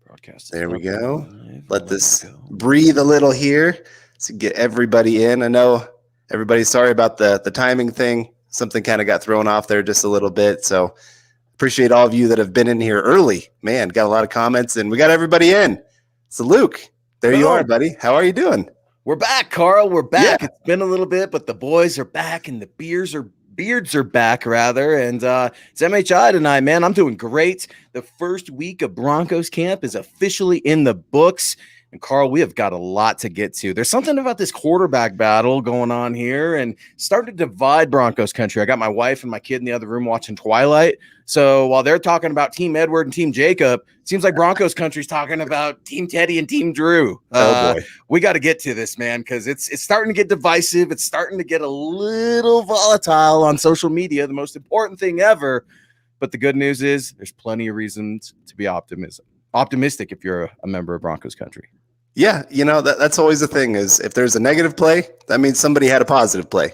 Broadcast. There we go. Live. Let this breathe a little here to get everybody in. I know everybody's sorry about the timing thing. Something kind of got thrown off there just a little bit. So appreciate all of you that have been in here early. Man, got a lot of comments, and we got everybody in. So Luke, there you are, buddy. How are you doing? We're back, Carl. We're back. Yeah. It's been a little bit, but the boys are back, and the beards are back, rather. And it's MHI tonight, man. I'm doing great. The first week of Broncos camp is officially in the books. And Carl, we have got a lot to get to. There's something about this quarterback battle going on here and starting to divide Broncos country. I got my wife and my kid in the other room watching Twilight. So while they're talking about Team Edward and Team Jacob, it seems like Broncos country's talking about Team Teddy and Team Drew. Oh boy. We got to get to this, man, because it's starting to get divisive. It's starting to get a little volatile on social media, the most important thing ever. But the good news is there's plenty of reasons to be optimistic if you're a member of Broncos country. Yeah, that's always the thing is if there's a negative play, that means somebody had a positive play.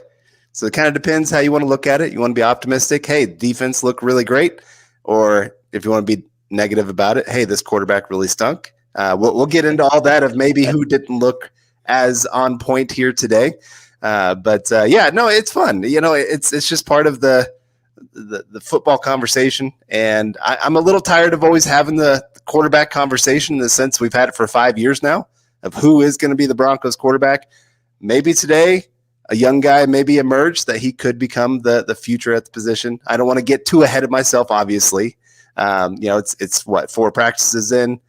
So it kind of depends how you want to look at it. You want to be optimistic, hey, defense looked really great. Or if you want to be negative about it, hey, this quarterback really stunk. We'll get into all that of maybe who didn't look as on point here today. But it's fun. It's just part of the football conversation. And I'm a little tired of always having the quarterback conversation in the sense we've had it for 5 years now of who is going to be the Broncos quarterback. Maybe today a young guy maybe emerged that he could become the future at the position. I don't want to get too ahead of myself, obviously. It's 4 practices in,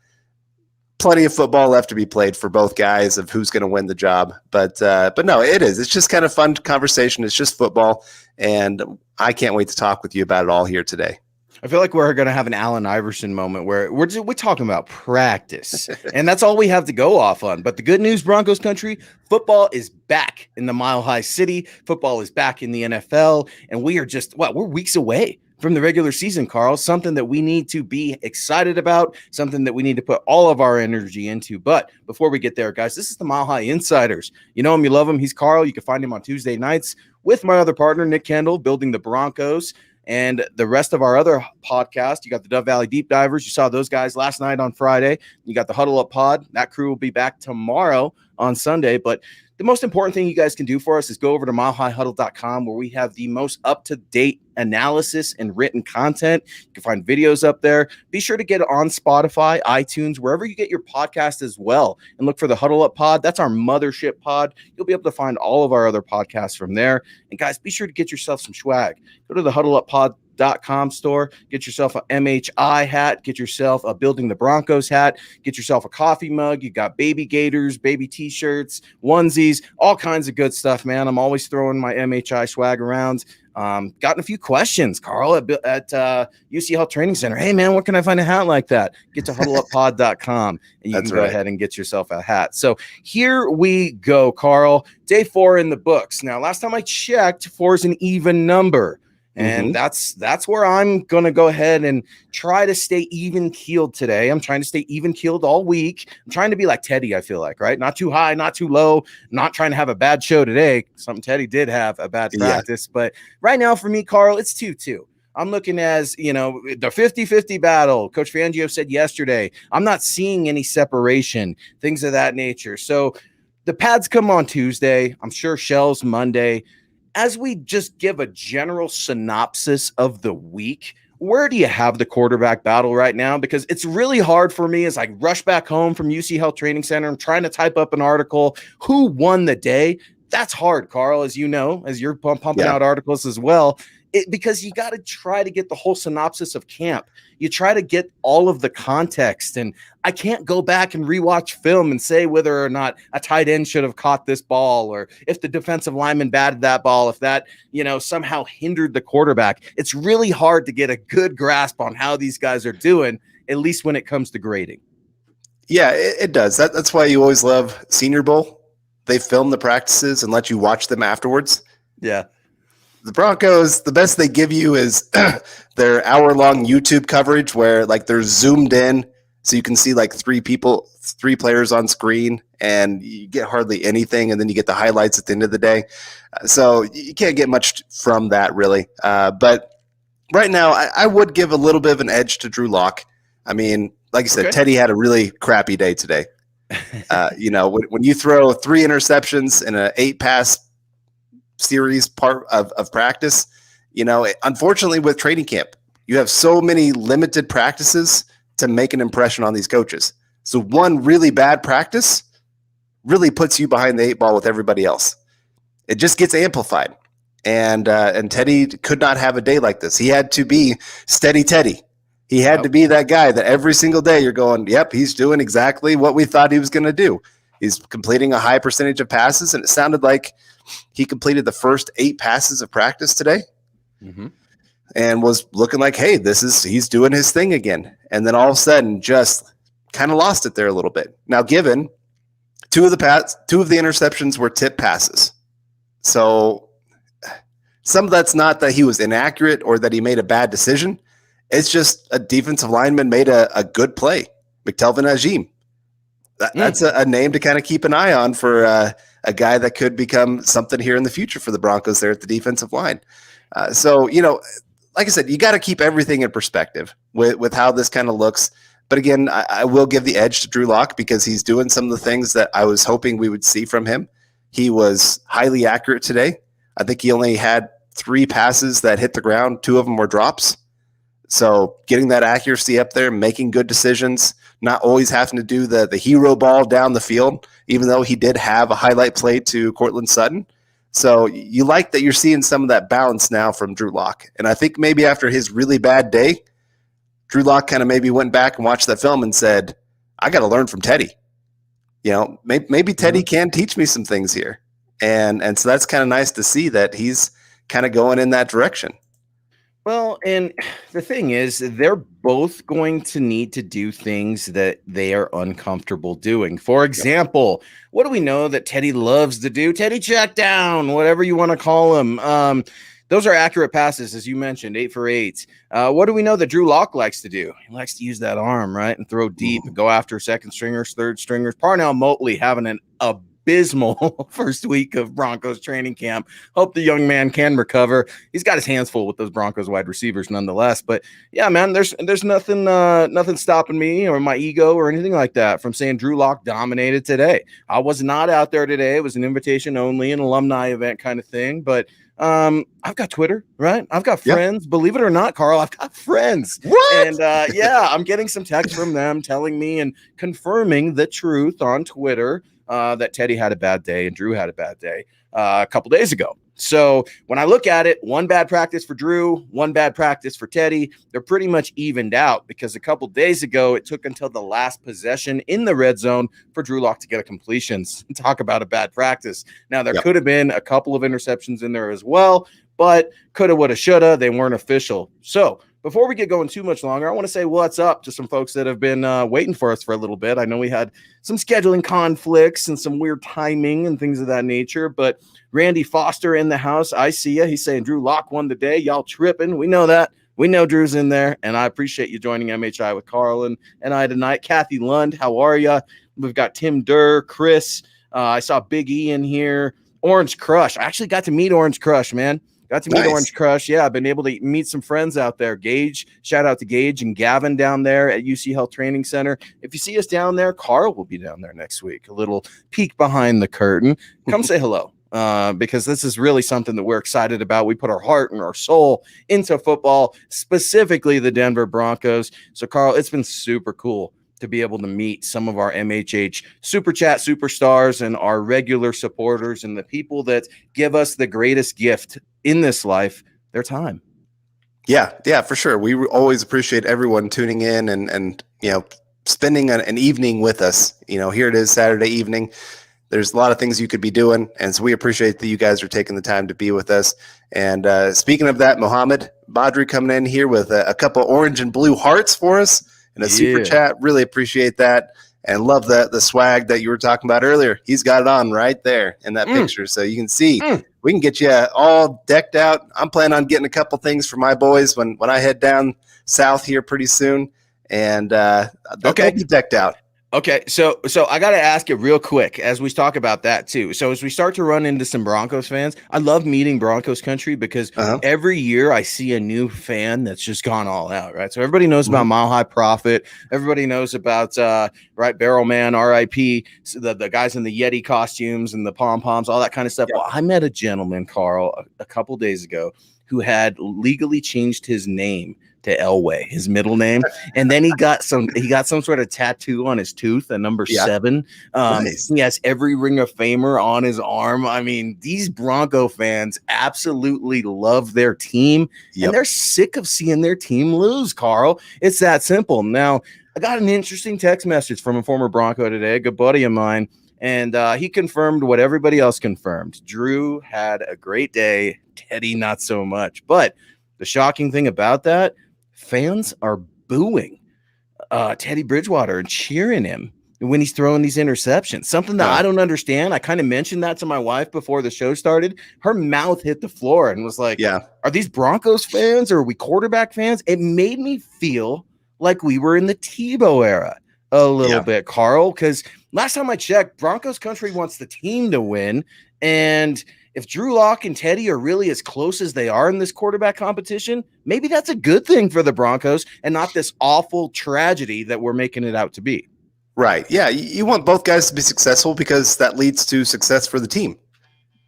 plenty of football left to be played for both guys of who's going to win the job. But no, it is. It's just kind of fun conversation. It's just football. And I can't wait to talk with you about it all here today. I feel like we're going to have an Allen Iverson moment where we're talking about practice, and that's all we have to go off on. But the good news, Broncos country, football is back in the Mile High City. Football is back in the NFL, and we are we're weeks away from the regular season, Carl, something that we need to be excited about, something that we need to put all of our energy into. But before we get there, guys, this is the Mile High Insiders. You know him, you love him. He's Carl. You can find him on Tuesday nights with my other partner, Nick Kendall, building the Broncos. And the rest of our other podcast, you got the Dove Valley Deep Divers. You saw those guys last night on Friday. You got the Huddle Up Pod. That crew will be back tomorrow on Sunday. But the most important thing you guys can do for us is go over to milehighhuddle.com where we have the most up-to-date analysis and written content. You can find videos up there. Be sure to get it on Spotify, iTunes, wherever you get your podcast as well. And look for the Huddle Up Pod. That's our mothership pod. You'll be able to find all of our other podcasts from there. And guys, be sure to get yourself some swag. Go to the huddleuppod.com store, get yourself an MHI hat, get yourself a Building the Broncos hat, get yourself a coffee mug. You got baby gators, baby t-shirts, onesies, all kinds of good stuff, man. I'm always throwing my MHI swag around. Gotten a few questions, Carl, at UC Health Training Center. Hey, man, where can I find a hat like that? Get to huddleuppod.com and you can go ahead and get yourself a hat. So here we go, Carl. Day 4 in the books. Now, last time I checked, 4 is an even number. And that's where I'm going to go ahead and try to stay even-keeled today. I'm trying to stay even-keeled all week. I'm trying to be like Teddy, I feel like, right? Not too high, not too low, not trying to have a bad show today. Something Teddy did have a bad practice. Yeah. But right now for me, Carl, it's 2-2. I'm looking as, the 50-50 battle. Coach Fangio said yesterday, I'm not seeing any separation, things of that nature. So the pads come on Tuesday. I'm sure shells Monday. As we just give a general synopsis of the week, where do you have the quarterback battle right now? Because it's really hard for me as I rush back home from UC Health Training Center. I'm trying to type up an article. Who won the day? That's hard, Carl, as you know, as you're pumping out articles as well. Because you got to try to get the whole synopsis of camp. You try to get all of the context. And I can't go back and rewatch film and say whether or not a tight end should have caught this ball or if the defensive lineman batted that ball, if that, somehow hindered the quarterback. It's really hard to get a good grasp on how these guys are doing, at least when it comes to grading. Yeah, it does. That's why you always love Senior Bowl. They film the practices and let you watch them afterwards. Yeah. The Broncos, the best they give you is their hour-long YouTube coverage where, they're zoomed in so you can see, 3 players on screen, and you get hardly anything, and then you get the highlights at the end of the day. So you can't get much from that, really. But right now, I would give a little bit of an edge to Drew Lock. I mean, like I said, Okay. Teddy had a really crappy day today. When you throw 3 interceptions in an 8-pass series part of practice, unfortunately with training camp, you have so many limited practices to make an impression on these coaches. So one really bad practice really puts you behind the 8 ball with everybody else. It just gets amplified. And Teddy could not have a day like this. He had to be steady Teddy. He had to be that guy that every single day you're going, yep, he's doing exactly what we thought he was going to do. He's completing a high percentage of passes, and it sounded like he completed the first 8 passes of practice today and was looking like, hey, he's doing his thing again. And then all of a sudden just kind of lost it there a little bit. Now, given 2 of the interceptions were tip passes. So some of that's not that he was inaccurate or that he made a bad decision. It's just a defensive lineman made a good play. McTelvin Ajim. That's a name to kind of keep an eye on for a guy that could become something here in the future for the Broncos there at the defensive line. So, like I said, you got to keep everything in perspective with how this kind of looks. But again, I will give the edge to Drew Lock because he's doing some of the things that I was hoping we would see from him. He was highly accurate today. I think he only had 3 passes that hit the ground. 2 of them were drops. So getting that accuracy up there, making good decisions, not always having to do the hero ball down the field, even though he did have a highlight play to Cortland Sutton. So you like that you're seeing some of that balance now from Drew Lock. And I think maybe after his really bad day, Drew Lock kind of maybe went back and watched that film and said, I got to learn from Teddy. Maybe Teddy can teach me some things here. And so that's kind of nice to see that he's kind of going in that direction. Well, and the thing is, they're both going to need to do things that they are uncomfortable doing. For example, what do we know that Teddy loves to do? Teddy check down, whatever you want to call him. Those are accurate passes, as you mentioned, 8 for 8. What do we know that Drew Lock likes to do? He likes to use that arm, right, and throw deep, go after second stringers, third stringers. Parnell Motley having an abysmal first week of Broncos training camp. Hope the young man can recover. He's got his hands full with those Broncos wide receivers nonetheless. But yeah, man, there's nothing stopping me or my ego or anything like that from saying Drew Lock dominated today. I was not out there today. It was an invitation only, an alumni event kind of thing. But I've got Twitter, right? I've got friends. Believe it or not, Carl, I've got friends. What? And I'm getting some texts from them telling me and confirming the truth on Twitter that Teddy had a bad day and Drew had a bad day a couple days ago. So when I look at it, 1 bad practice for Drew, 1 bad practice for Teddy, they're pretty much evened out because a couple days ago, it took until the last possession in the red zone for Drew Lock to get a completions. Talk about a bad practice. Now, there could have been a couple of interceptions in there as well, but coulda, woulda, shoulda. They weren't official. So before we get going too much longer, I want to say what's up to some folks that have been waiting for us for a little bit. I know we had some scheduling conflicts and some weird timing and things of that nature, but Randy Foster in the house. I see you. He's saying Drew Lock won the day. Y'all tripping. We know that. We know Drew's in there, and I appreciate you joining MHI with Carl and I tonight. Kathy Lund, how are you? We've got Tim Durr, Chris. I saw Big E in here. Orange Crush. I actually got to meet Orange Crush, man. Got to meet Orange Crush. Yeah, I've been able to meet some friends out there. Gage, shout out to Gage and Gavin down there at UC Health Training Center. If you see us down there, Carl will be down there next week. A little peek behind the curtain. Come say hello. Because this is really something that we're excited about. We put our heart and our soul into football, specifically the Denver Broncos. So, Carl, it's been super cool to be able to meet some of our MHH Super Chat superstars and our regular supporters and the people that give us the greatest gift in this life, their time. Yeah, for sure. We always appreciate everyone tuning in and spending an evening with us. Here it is Saturday evening. There's a lot of things you could be doing, and so we appreciate that you guys are taking the time to be with us. And speaking of that, Mohammed Badri coming in here with a couple orange and blue hearts for us and a super chat. Really appreciate that, and love the swag that you were talking about earlier. He's got it on right there in that picture, so you can see. We can get you all decked out. I'm planning on getting a couple things for my boys when I head down south here pretty soon, and they'll be decked out. Okay, so I got to ask you real quick as we talk about that too. So as we start to run into some Broncos fans, I love meeting Broncos Country because Uh-huh. every year I see a new fan that's just gone all out, right? So everybody knows Mhm. about Mile High Prophet. Everybody knows about right, Barrel Man, R.I.P. So the guys in the Yeti costumes and the pom poms, all that kind of stuff. Yep. Well, I met a gentleman, Carl, a couple days ago who had legally changed his name to Elway, his middle name, and then he got some sort of tattoo on his tooth, a number Yeah. 7. Nice. He has every Ring of Famer on his arm. I mean, these Bronco fans absolutely love their team, and they're sick of seeing their team lose, Carl. It's that simple. Now, I got an interesting text message from a former Bronco today, a good buddy of mine, and he confirmed what everybody else confirmed. Drew had a great day, Teddy not so much. But the shocking thing about that, fans are booing Teddy Bridgewater and cheering him when he's throwing these interceptions. Something that I don't understand. I kind of mentioned that to my wife before the show started. Her mouth hit the floor and was like, are these Broncos fans or are we quarterback fans? It made me feel like we were in the Tebow era a little bit, Carl, because last time I checked, Broncos Country wants the team to win. And if Drew Lock and Teddy are really as close as they are in this quarterback competition, maybe that's a good thing for the Broncos and not this awful tragedy that we're making it out to be. Right. Yeah. You want both guys to be successful because that leads to success for the team.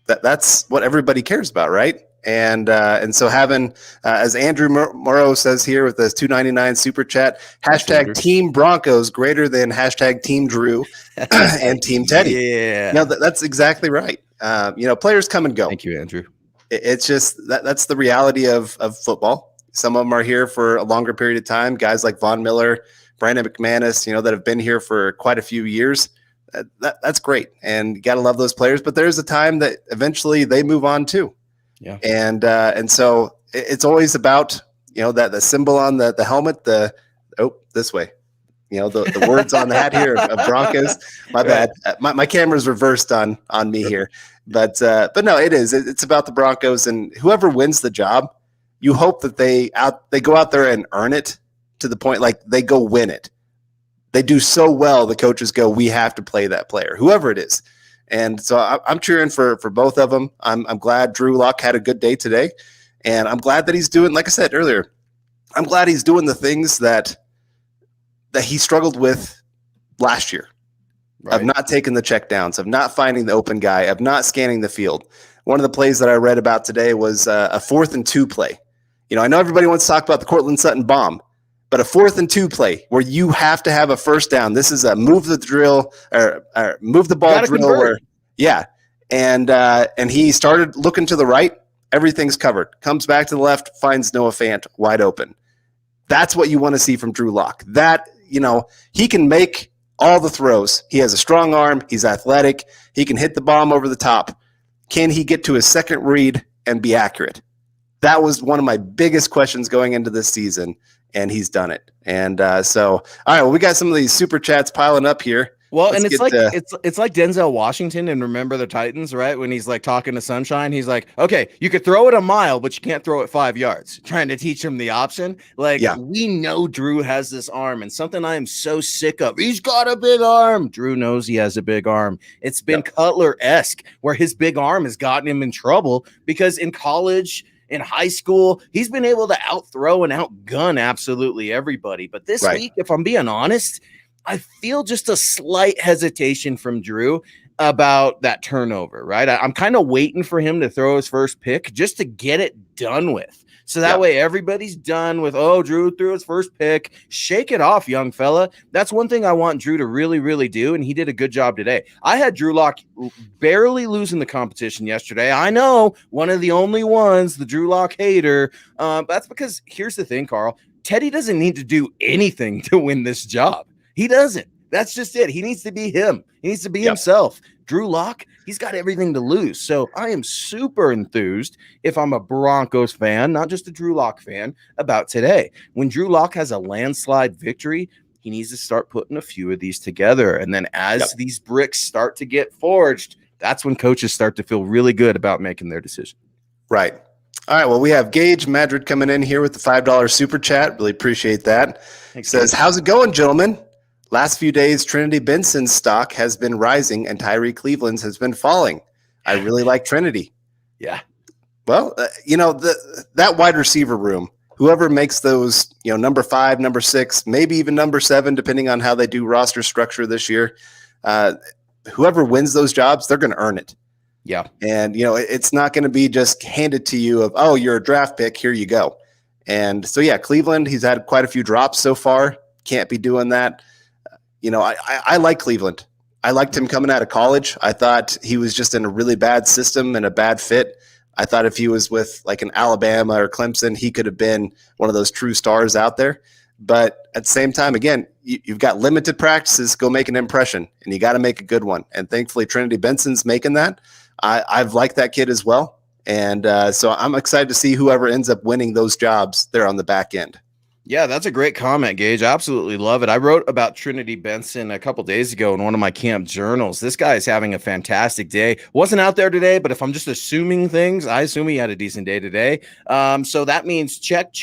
That's what everybody cares about, right? And so having, as Andrew Morrow says here with this $2.99 super chat, hashtag Team Broncos greater than hashtag Team Drew and Team Teddy. Yeah. That's exactly right. Players come and go. Thank you, Andrew. It's just that's the reality of football. Some of them are here for a longer period of time. Guys like Von Miller, Brandon McManus, that have been here for quite a few years. That's great. And you got to love those players. But there's a time that eventually they move on too. Yeah. And so it's always about, that the symbol on the helmet, this way. The words on the hat here of Broncos. My bad. My camera's reversed on me here. But no, it is. It's about the Broncos, and whoever wins the job, you hope that they go out there and earn it to the point like they go win it. They do so well, the coaches go, we have to play that player, whoever it is. And so I'm cheering for both of them. I'm glad Drew Lock had a good day today, and I'm glad that he's doing, like I said earlier, I'm glad he's doing the things that he struggled with last year, right? Of not taking the checkdowns, of not finding the open guy, of not scanning the field. One of the plays that I read about today was a 4th and 2 play. I know everybody wants to talk about the Cortland Sutton bomb, but a 4th and 2 play where you have to have a first down. This is a move the drill or move the ball drill. And he started looking to the right. Everything's covered. Comes back to the left, finds Noah Fant wide open. That's what you want to see from Drew Lock. That, he can make all the throws. He has a strong arm. He's athletic. He can hit the bomb over the top. Can he get to his second read and be accurate? That was one of my biggest questions going into this season, and he's done it. And so, all right, well, we got some of these super chats piling up here. Well, and it's like Denzel Washington and Remember the Titans, right? When he's like talking to Sunshine, he's like, okay, you could throw it a mile, but you can't throw it 5 yards, trying to teach him the option. We know Drew has this arm, and something I am so sick of. He's got a big arm. Drew knows he has a big arm. It's been Cutler-esque where his big arm has gotten him in trouble because in college, in high school, he's been able to outthrow and outgun absolutely everybody. But this week, if I'm being honest, I feel just a slight hesitation from Drew about that turnover, right? I'm kind of waiting for him to throw his first pick just to get it done with. So that way everybody's done with, Drew threw his first pick. Shake it off, young fella. That's one thing I want Drew to really, really do, and he did a good job today. I had Drew Lock barely losing the competition yesterday. I know, one of the only ones, the Drew Lock hater. But that's because, here's the thing, Carl. Teddy doesn't need to do anything to win this job. He doesn't. That's just it. He needs to be him. He needs to be himself. Drew Lock, he's got everything to lose. So I am super enthused if I'm a Broncos fan, not just a Drew Lock fan, about today. When Drew Lock has a landslide victory, he needs to start putting a few of these together. And then as these bricks start to get forged, that's when coaches start to feel really good about making their decision. Right. All right. Well, we have Gage Madrid coming in here with the $5 super chat. Really appreciate that. Thanks, Says, Gage. how's it going, gentlemen? last few days, Trinity Benson's stock has been rising and Tyree Cleveland's has been falling. I really like Trinity. Yeah. Well, that wide receiver room, whoever makes those, number 5, number 6, maybe even number 7, depending on how they do roster structure this year, whoever wins those jobs, they're going to earn it. Yeah. And, it's not going to be just handed to you of, oh, you're a draft pick, here you go. And so, yeah, Cleveland, he's had quite a few drops so far. Can't be doing that. I like Cleveland. I liked him coming out of college. I thought he was just in a really bad system and a bad fit. I thought if he was with like an Alabama or Clemson, he could have been one of those true stars out there. But at the same time, again, you've got limited practices. Go make an impression, and you got to make a good one. And thankfully, Trinity Benson's making that. I've liked that kid as well. And so I'm excited to see whoever ends up winning those jobs there on the back end. Yeah, that's a great comment, Gage. I absolutely love it. I wrote about Trinity Benson a couple days ago in one of my camp journals. This guy is having a fantastic day. Wasn't out there today, but if I'm just assuming things, I assume he had a decent day today. So that means check,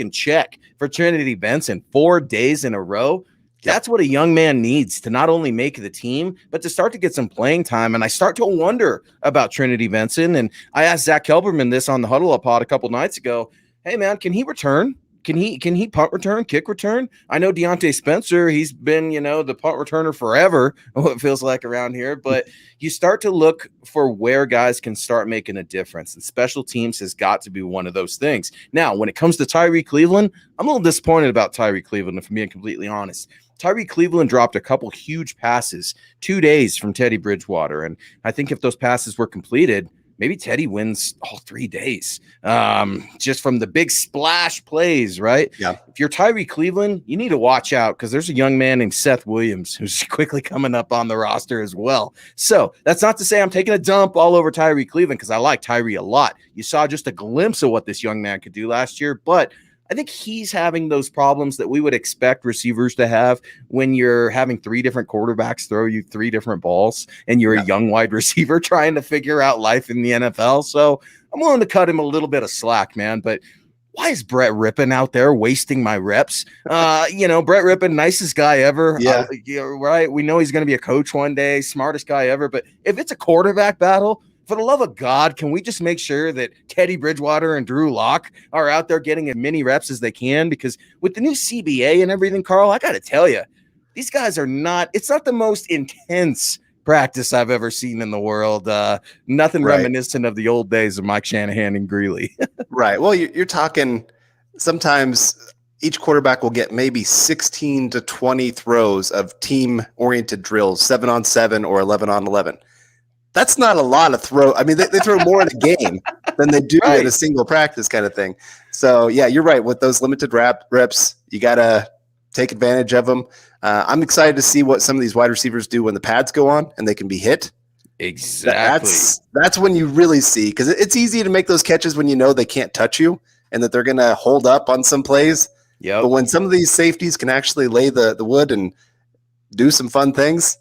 and check for Trinity Benson 4 days in a row. That's what a young man needs to not only make the team, but to start to get some playing time. And I start to wonder about Trinity Benson. And I asked Zach Kelberman this on the Huddle Up Pod a couple nights ago. Hey, man, can he return? Can he punt return, kick return? I know Deontay Spencer, he's been, the punt returner forever, what it feels like around here. But you start to look for where guys can start making a difference. And special teams has got to be one of those things. Now, when it comes to Tyree Cleveland, I'm a little disappointed about Tyree Cleveland, if I'm being completely honest. Tyree Cleveland dropped a couple huge passes 2 days from Teddy Bridgewater. And I think if those passes were completed, maybe Teddy wins all 3 days just from the big splash plays, right? Yeah. If you're Tyree Cleveland, you need to watch out because there's a young man named Seth Williams who's quickly coming up on the roster as well. So that's not to say I'm taking a dump all over Tyree Cleveland because I like Tyree a lot. You saw just a glimpse of what this young man could do last year, but I think he's having those problems that we would expect receivers to have when you're having 3 different quarterbacks throw you 3 different balls and you're a young wide receiver trying to figure out life in the NFL. So I'm willing to cut him a little bit of slack, man. But why is Brett Rippon out there wasting my reps? Brett Rippon, nicest guy ever. Yeah. Right. We know he's going to be a coach one day, smartest guy ever. But if it's a quarterback battle, for the love of God, can we just make sure that Teddy Bridgewater and Drew Lock are out there getting as many reps as they can? Because with the new CBA and everything, Carl, I got to tell you, these guys are it's not the most intense practice I've ever seen in the world. Nothing reminiscent of the old days of Mike Shanahan and Greeley. Right. Well, you're talking sometimes each quarterback will get maybe 16 to 20 throws of team-oriented drills, 7-on-7 or 11-on-11. That's not a lot of throw. I mean, they throw more in a game than they do in a single practice kind of thing. So, yeah, you're right. With those limited reps, you got to take advantage of them. I'm excited to see what some of these wide receivers do when the pads go on and they can be hit. Exactly. That's when you really see, because it's easy to make those catches when you know they can't touch you and that they're going to hold up on some plays. Yeah. But when some of these safeties can actually lay the wood and do some fun things,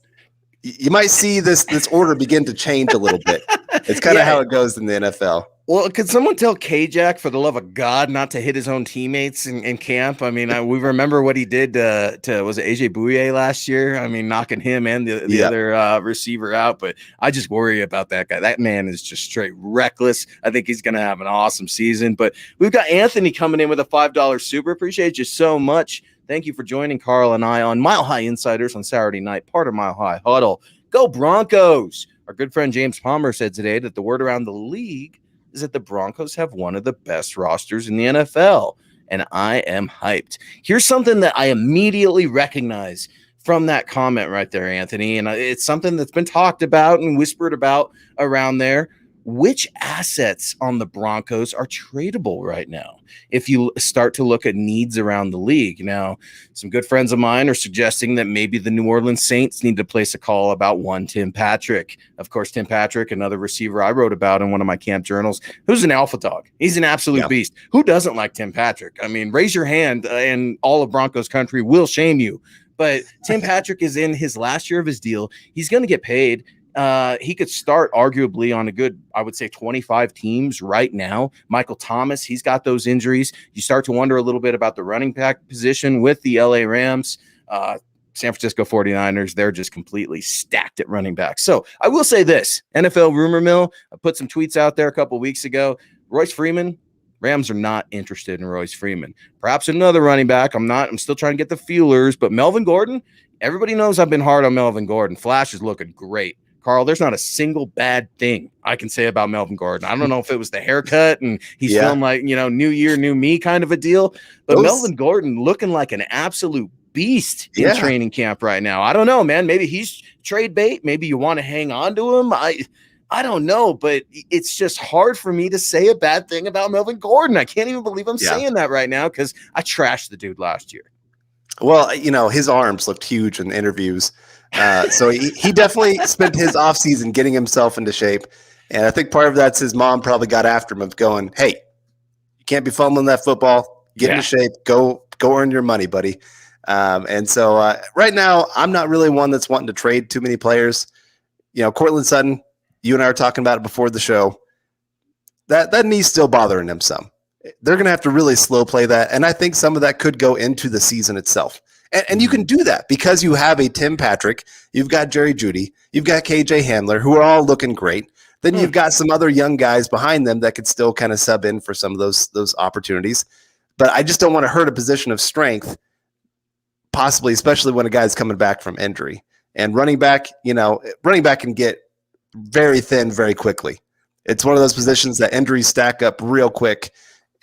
you might see this order begin to change a little bit. It's kind of how it goes in the NFL. Well, could someone tell K-Jack, for the love of God, not to hit his own teammates in camp? I mean, we remember what he did to was it AJ Bouye last year? I mean, knocking him and the other receiver out. But I just worry about that guy. That man is just straight reckless. I think he's going to have an awesome season. But we've got Anthony coming in with a $5 super. Appreciate you so much. Thank you for joining Carl and I on Mile High Insiders on Saturday night, part of Mile High Huddle. Go Broncos! Our good friend James Palmer said today that the word around the league is that the Broncos have one of the best rosters in the NFL, and I am hyped. Here's something that I immediately recognize from that comment right there, Anthony, and it's something that's been talked about and whispered about around there. Which assets on the Broncos are tradable right now? If you start to look at needs around the league. Now, some good friends of mine are suggesting that maybe the New Orleans Saints need to place a call about one Tim Patrick. Of course, Tim Patrick, another receiver I wrote about in one of my camp journals, who's an alpha dog. He's an absolute beast. Who doesn't like Tim Patrick? I mean, raise your hand and all of Broncos country will shame you. But Tim Patrick is in his last year of his deal. He's going to get paid. He could start arguably on a good, I would say 25 teams right now. Michael Thomas, he's got those injuries. You start to wonder a little bit about the running back position with the LA Rams. San Francisco 49ers, they're just completely stacked at running back. So I will say this, NFL rumor mill, I put some tweets out there a couple weeks ago. Royce Freeman, Rams are not interested in Royce Freeman. Perhaps another running back. I'm still trying to get the feelers, but Melvin Gordon, everybody knows I've been hard on Melvin Gordon. Flash is looking great. Carl, there's not a single bad thing I can say about Melvin Gordon. I don't know if it was the haircut and he's feeling like, new year, new me kind of a deal, but Melvin Gordon looking like an absolute beast in training camp right now. I don't know, man. Maybe he's trade bait. Maybe you want to hang on to him. I don't know, but it's just hard for me to say a bad thing about Melvin Gordon. I can't even believe I'm saying that right now because I trashed the dude last year. Well, his arms looked huge in interviews. So he definitely spent his offseason getting himself into shape. And I think part of that's his mom probably got after him of going, hey, you can't be fumbling that football. Get into shape. Go earn your money, buddy. And so right now, I'm not really one that's wanting to trade too many players. Courtland Sutton, you and I were talking about it before the show. That knee's still bothering him some. They're going to have to really slow play that. And I think some of that could go into the season itself. And you can do that because you have a Tim Patrick, you've got Jerry Jeudy, you've got KJ Hamler, who are all looking great. Then you've got some other young guys behind them that could still kind of sub in for some of those opportunities. But I just don't want to hurt a position of strength, possibly, especially when a guy's coming back from injury. And running back can get very thin very quickly. It's one of those positions that injuries stack up real quick.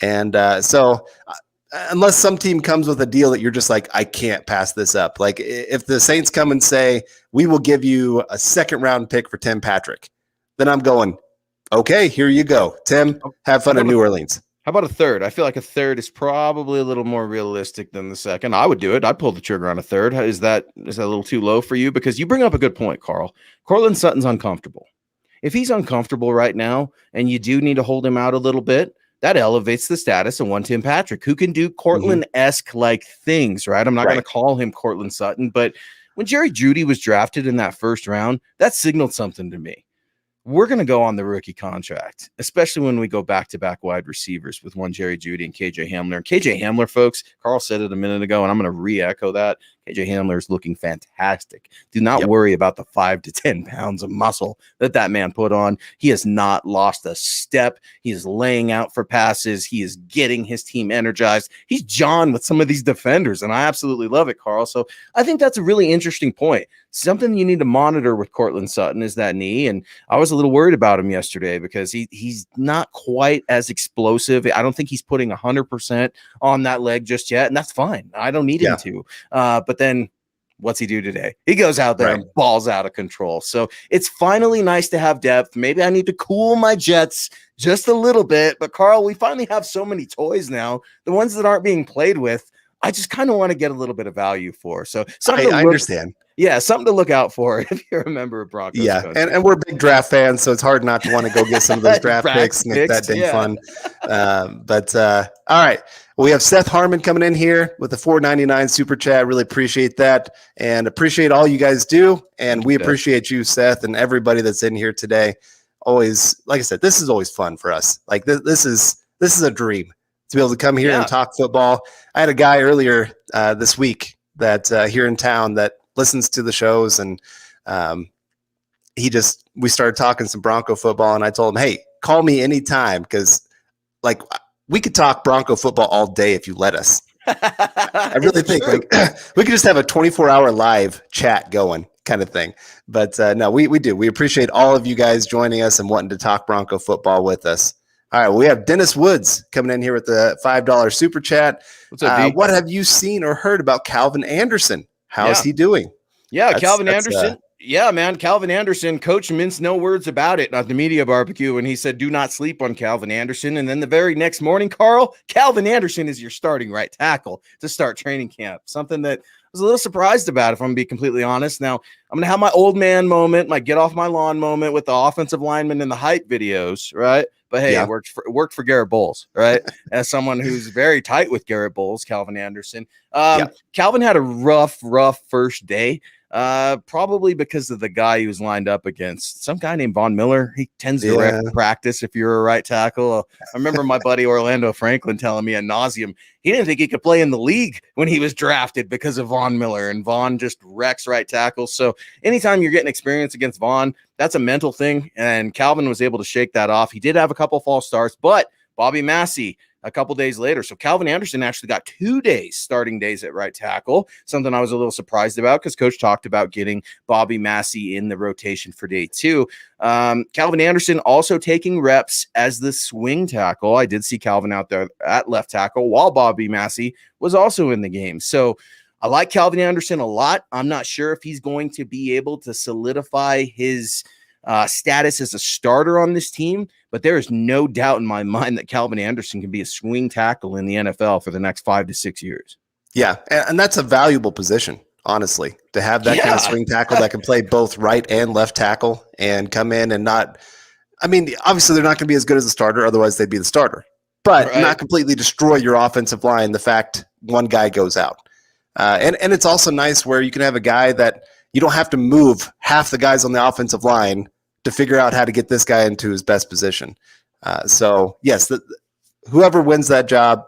And so unless some team comes with a deal that you're just like, I can't pass this up. Like if the Saints come and say, we will give you a second-round pick for Tim Patrick, then I'm going, okay, here you go. Tim, have fun in New Orleans. How about a third? I feel like a third is probably a little more realistic than the second. I would do it. I'd pull the trigger on a third. Is that a little too low for you? Because you bring up a good point, Carl. Courtland Sutton's uncomfortable. If he's uncomfortable right now and you do need to hold him out a little bit, that elevates the status of one Tim Patrick, who can do Courtland-esque like things, right? I'm not going to call him Courtland Sutton, but when Jerry Jeudy was drafted in that first round, that signaled something to me. We're going to go on the rookie contract, especially when we go back-to-back wide receivers with one Jerry Jeudy and KJ Hamler. And KJ Hamler, folks, Carl said it a minute ago, and I'm going to re-echo that. KJ Hamler is looking fantastic. Do not worry about the 5 to 10 pounds of muscle that man put on. He has not lost a step. He is laying out for passes. He is getting his team energized. He's John with some of these defenders, and I absolutely love it, Carl. So I think that's a really interesting point. Something you need to monitor with Courtland Sutton is that knee, and I was a little worried about him yesterday because he's not quite as explosive. I don't think he's putting 100% on that leg just yet, and that's fine. I don't need him to. But then what's he do today? He goes out there and balls out of control. So it's finally nice to have depth. Maybe I need to cool my jets just a little bit. But, Carl, we finally have so many toys now, the ones that aren't being played with, I just kind of want to get a little bit of value for. So I understand. Yeah, something to look out for if you're a member of Broncos. Yeah, and we're big draft fans, so it's hard not to want to go get some of those draft picks, make that day fun. But all right, well, we have Seth Harman coming in here with the $4.99 super chat. Really appreciate that, and appreciate all you guys do, and we appreciate you, Seth, and everybody that's in here today. Always, like I said, this is always fun for us. Like this is a dream to be able to come here and talk football. I had a guy earlier this week that here in town that listens to the shows, and we started talking some Bronco football, and I told him, hey, call me anytime, because like we could talk Bronco football all day if you let us. I really think like we could just have a 24-hour live chat going kind of thing. But no, we do. We appreciate all of you guys joining us and wanting to talk Bronco football with us. All right, well, we have Dennis Woods coming in here with the $5 super chat. What's up, what have you seen or heard about Calvin Anderson? How's he doing? Yeah, Calvin Anderson. Yeah, man. Calvin Anderson, coach minced no words about it at the media barbecue. And he said, do not sleep on Calvin Anderson. And then the very next morning, Carl, Calvin Anderson is your starting right tackle to start training camp. Something that I was a little surprised about, if I'm going to be completely honest. Now, I'm going to have my old man moment, my get off my lawn moment with the offensive lineman and the hype videos, right? But hey, it worked for Garrett Bowles, right? As someone who's very tight with Garrett Bowles, Calvin Anderson. Calvin had a rough first day. Probably because of the guy he was lined up against. Some guy named Von Miller. He tends to wreck practice if you're a right tackle. I remember my buddy Orlando Franklin telling me ad nauseum he didn't think he could play in the league when he was drafted because of Von Miller, and Von just wrecks right tackles. So anytime you're getting experience against Von, that's a mental thing, and Calvin was able to shake that off. He did have a couple false starts, but Bobby Massey a couple days later. So Calvin Anderson actually got 2 days starting days at right tackle, something I was a little surprised about because Coach talked about getting Bobby Massey in the rotation for day 2. Calvin Anderson also taking reps as the swing tackle. I did see Calvin out there at left tackle while Bobby Massey was also in the game. So I like Calvin Anderson a lot. I'm not sure if he's going to be able to solidify his status as a starter on this team, but there is no doubt in my mind that Calvin Anderson can be a swing tackle in the NFL for the next 5 to 6 years. Yeah, and that's a valuable position, honestly, to have that kind of swing tackle that can play both right and left tackle and come in and not – I mean, obviously they're not going to be as good as the starter, otherwise they'd be the starter, but not completely destroy your offensive line the fact one guy goes out. And it's also nice where you can have a guy that you don't have to move half the guys on the offensive line to figure out how to get this guy into his best position. So, yes, whoever wins that job,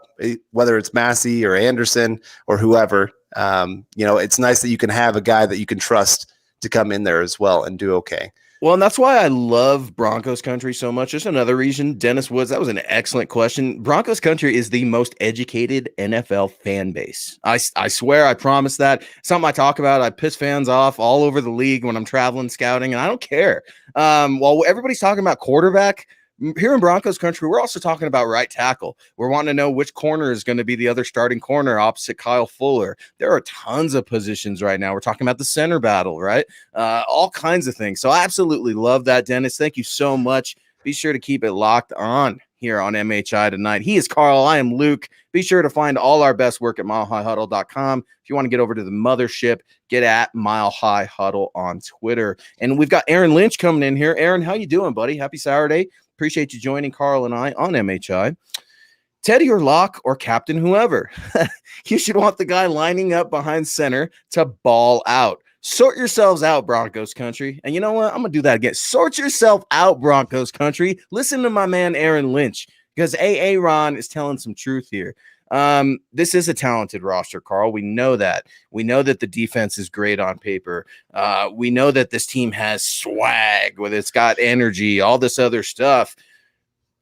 whether it's Massey or Anderson or whoever, it's nice that you can have a guy that you can trust to come in there as well and do okay. Well, and that's why I love Broncos Country so much. Just another reason, Dennis Woods, that was an excellent question. Broncos Country is the most educated NFL fan base. I swear, I promise that. Something I talk about, I piss fans off all over the league when I'm traveling, scouting, and I don't care. While everybody's talking about quarterback, here in Broncos Country, we're also talking about right tackle. We're wanting to know which corner is going to be the other starting corner opposite Kyle Fuller. There are tons of positions right now. We're talking about the center battle, right? All kinds of things. So I absolutely love that, Dennis. Thank you so much. Be sure to keep it locked on here on MHI tonight. He is Carl. I am Luke. Be sure to find all our best work at milehighhuddle.com. If you want to get over to the mothership, get at Mile High Huddle on Twitter. And we've got Aaron Lynch coming in here. Aaron, how you doing, buddy? Happy Saturday. Appreciate you joining Carl and I on MHI. Teddy or Locke or captain, whoever. You should want the guy lining up behind center to ball out. Sort yourselves out, Broncos Country. And you know what? I'm going to do that again. Sort yourself out, Broncos Country. Listen to my man, Aaron Lynch, because A.A. Ron is telling some truth here. This is a talented roster, Carl. We know that. We know that the defense is great on paper. We know that this team has swag, whether it's got energy, all this other stuff.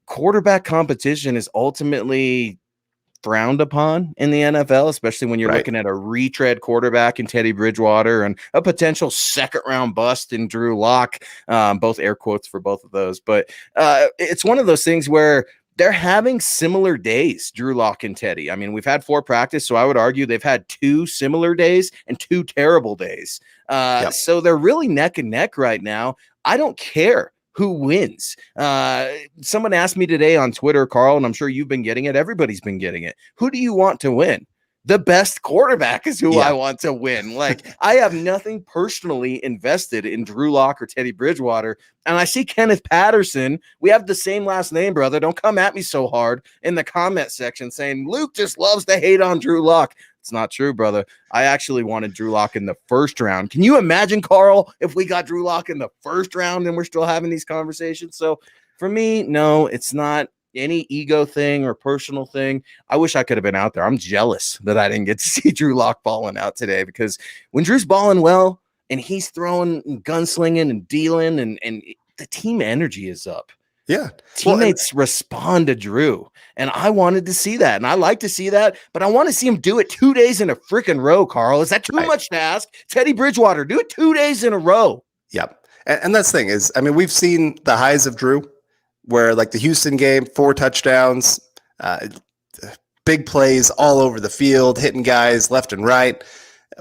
Quarterback competition is ultimately frowned upon in the NFL, especially when you're looking at a retread quarterback in Teddy Bridgewater and a potential second-round bust in Drew Lock. Both air quotes for both of those. But it's one of those things where they're having similar days, Drew Lock and Teddy. I mean, we've had 4 practice, so I would argue they've had 2 similar days and 2 terrible days. So they're really neck and neck right now. I don't care who wins. Someone asked me today on Twitter, Carl, and I'm sure you've been getting it. Everybody's been getting it. Who do you want to win? The best quarterback is who I want to win. Like, I have nothing personally invested in Drew Lock or Teddy Bridgewater. And I see Kenneth Patterson. We have the same last name, brother. Don't come at me so hard in the comment section saying Luke just loves to hate on Drew Lock. It's not true, brother. I actually wanted Drew Lock in the first round. Can you imagine, Carl, if we got Drew Lock in the first round and we're still having these conversations? So for me, no, it's not any ego thing or personal thing. I wish I could have been out there. I'm jealous that I didn't get to see Drew Lock balling out today, because when Drew's balling well and he's throwing and gunslinging and dealing and the team energy is up. Yeah. Teammates respond to Drew. And I wanted to see that. And I like to see that, but I want to see him do it 2 days in a freaking row, Carl. Is that too much to ask? Teddy Bridgewater, do it 2 days in a row. Yep. And that's the thing is, I mean, we've seen the highs of Drew where, like the Houston game, 4 touchdowns, big plays all over the field, hitting guys left and right.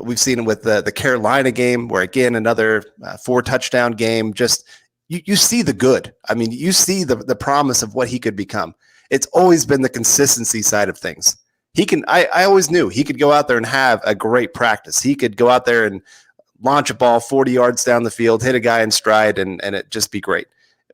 We've seen him with the Carolina game where, again, another 4-touchdown game. Just you see the good. I mean, you see the promise of what he could become. It's always been the consistency side of things. He can. I always knew he could go out there and have a great practice. He could go out there and launch a ball 40 yards down the field, hit a guy in stride, and it just be great.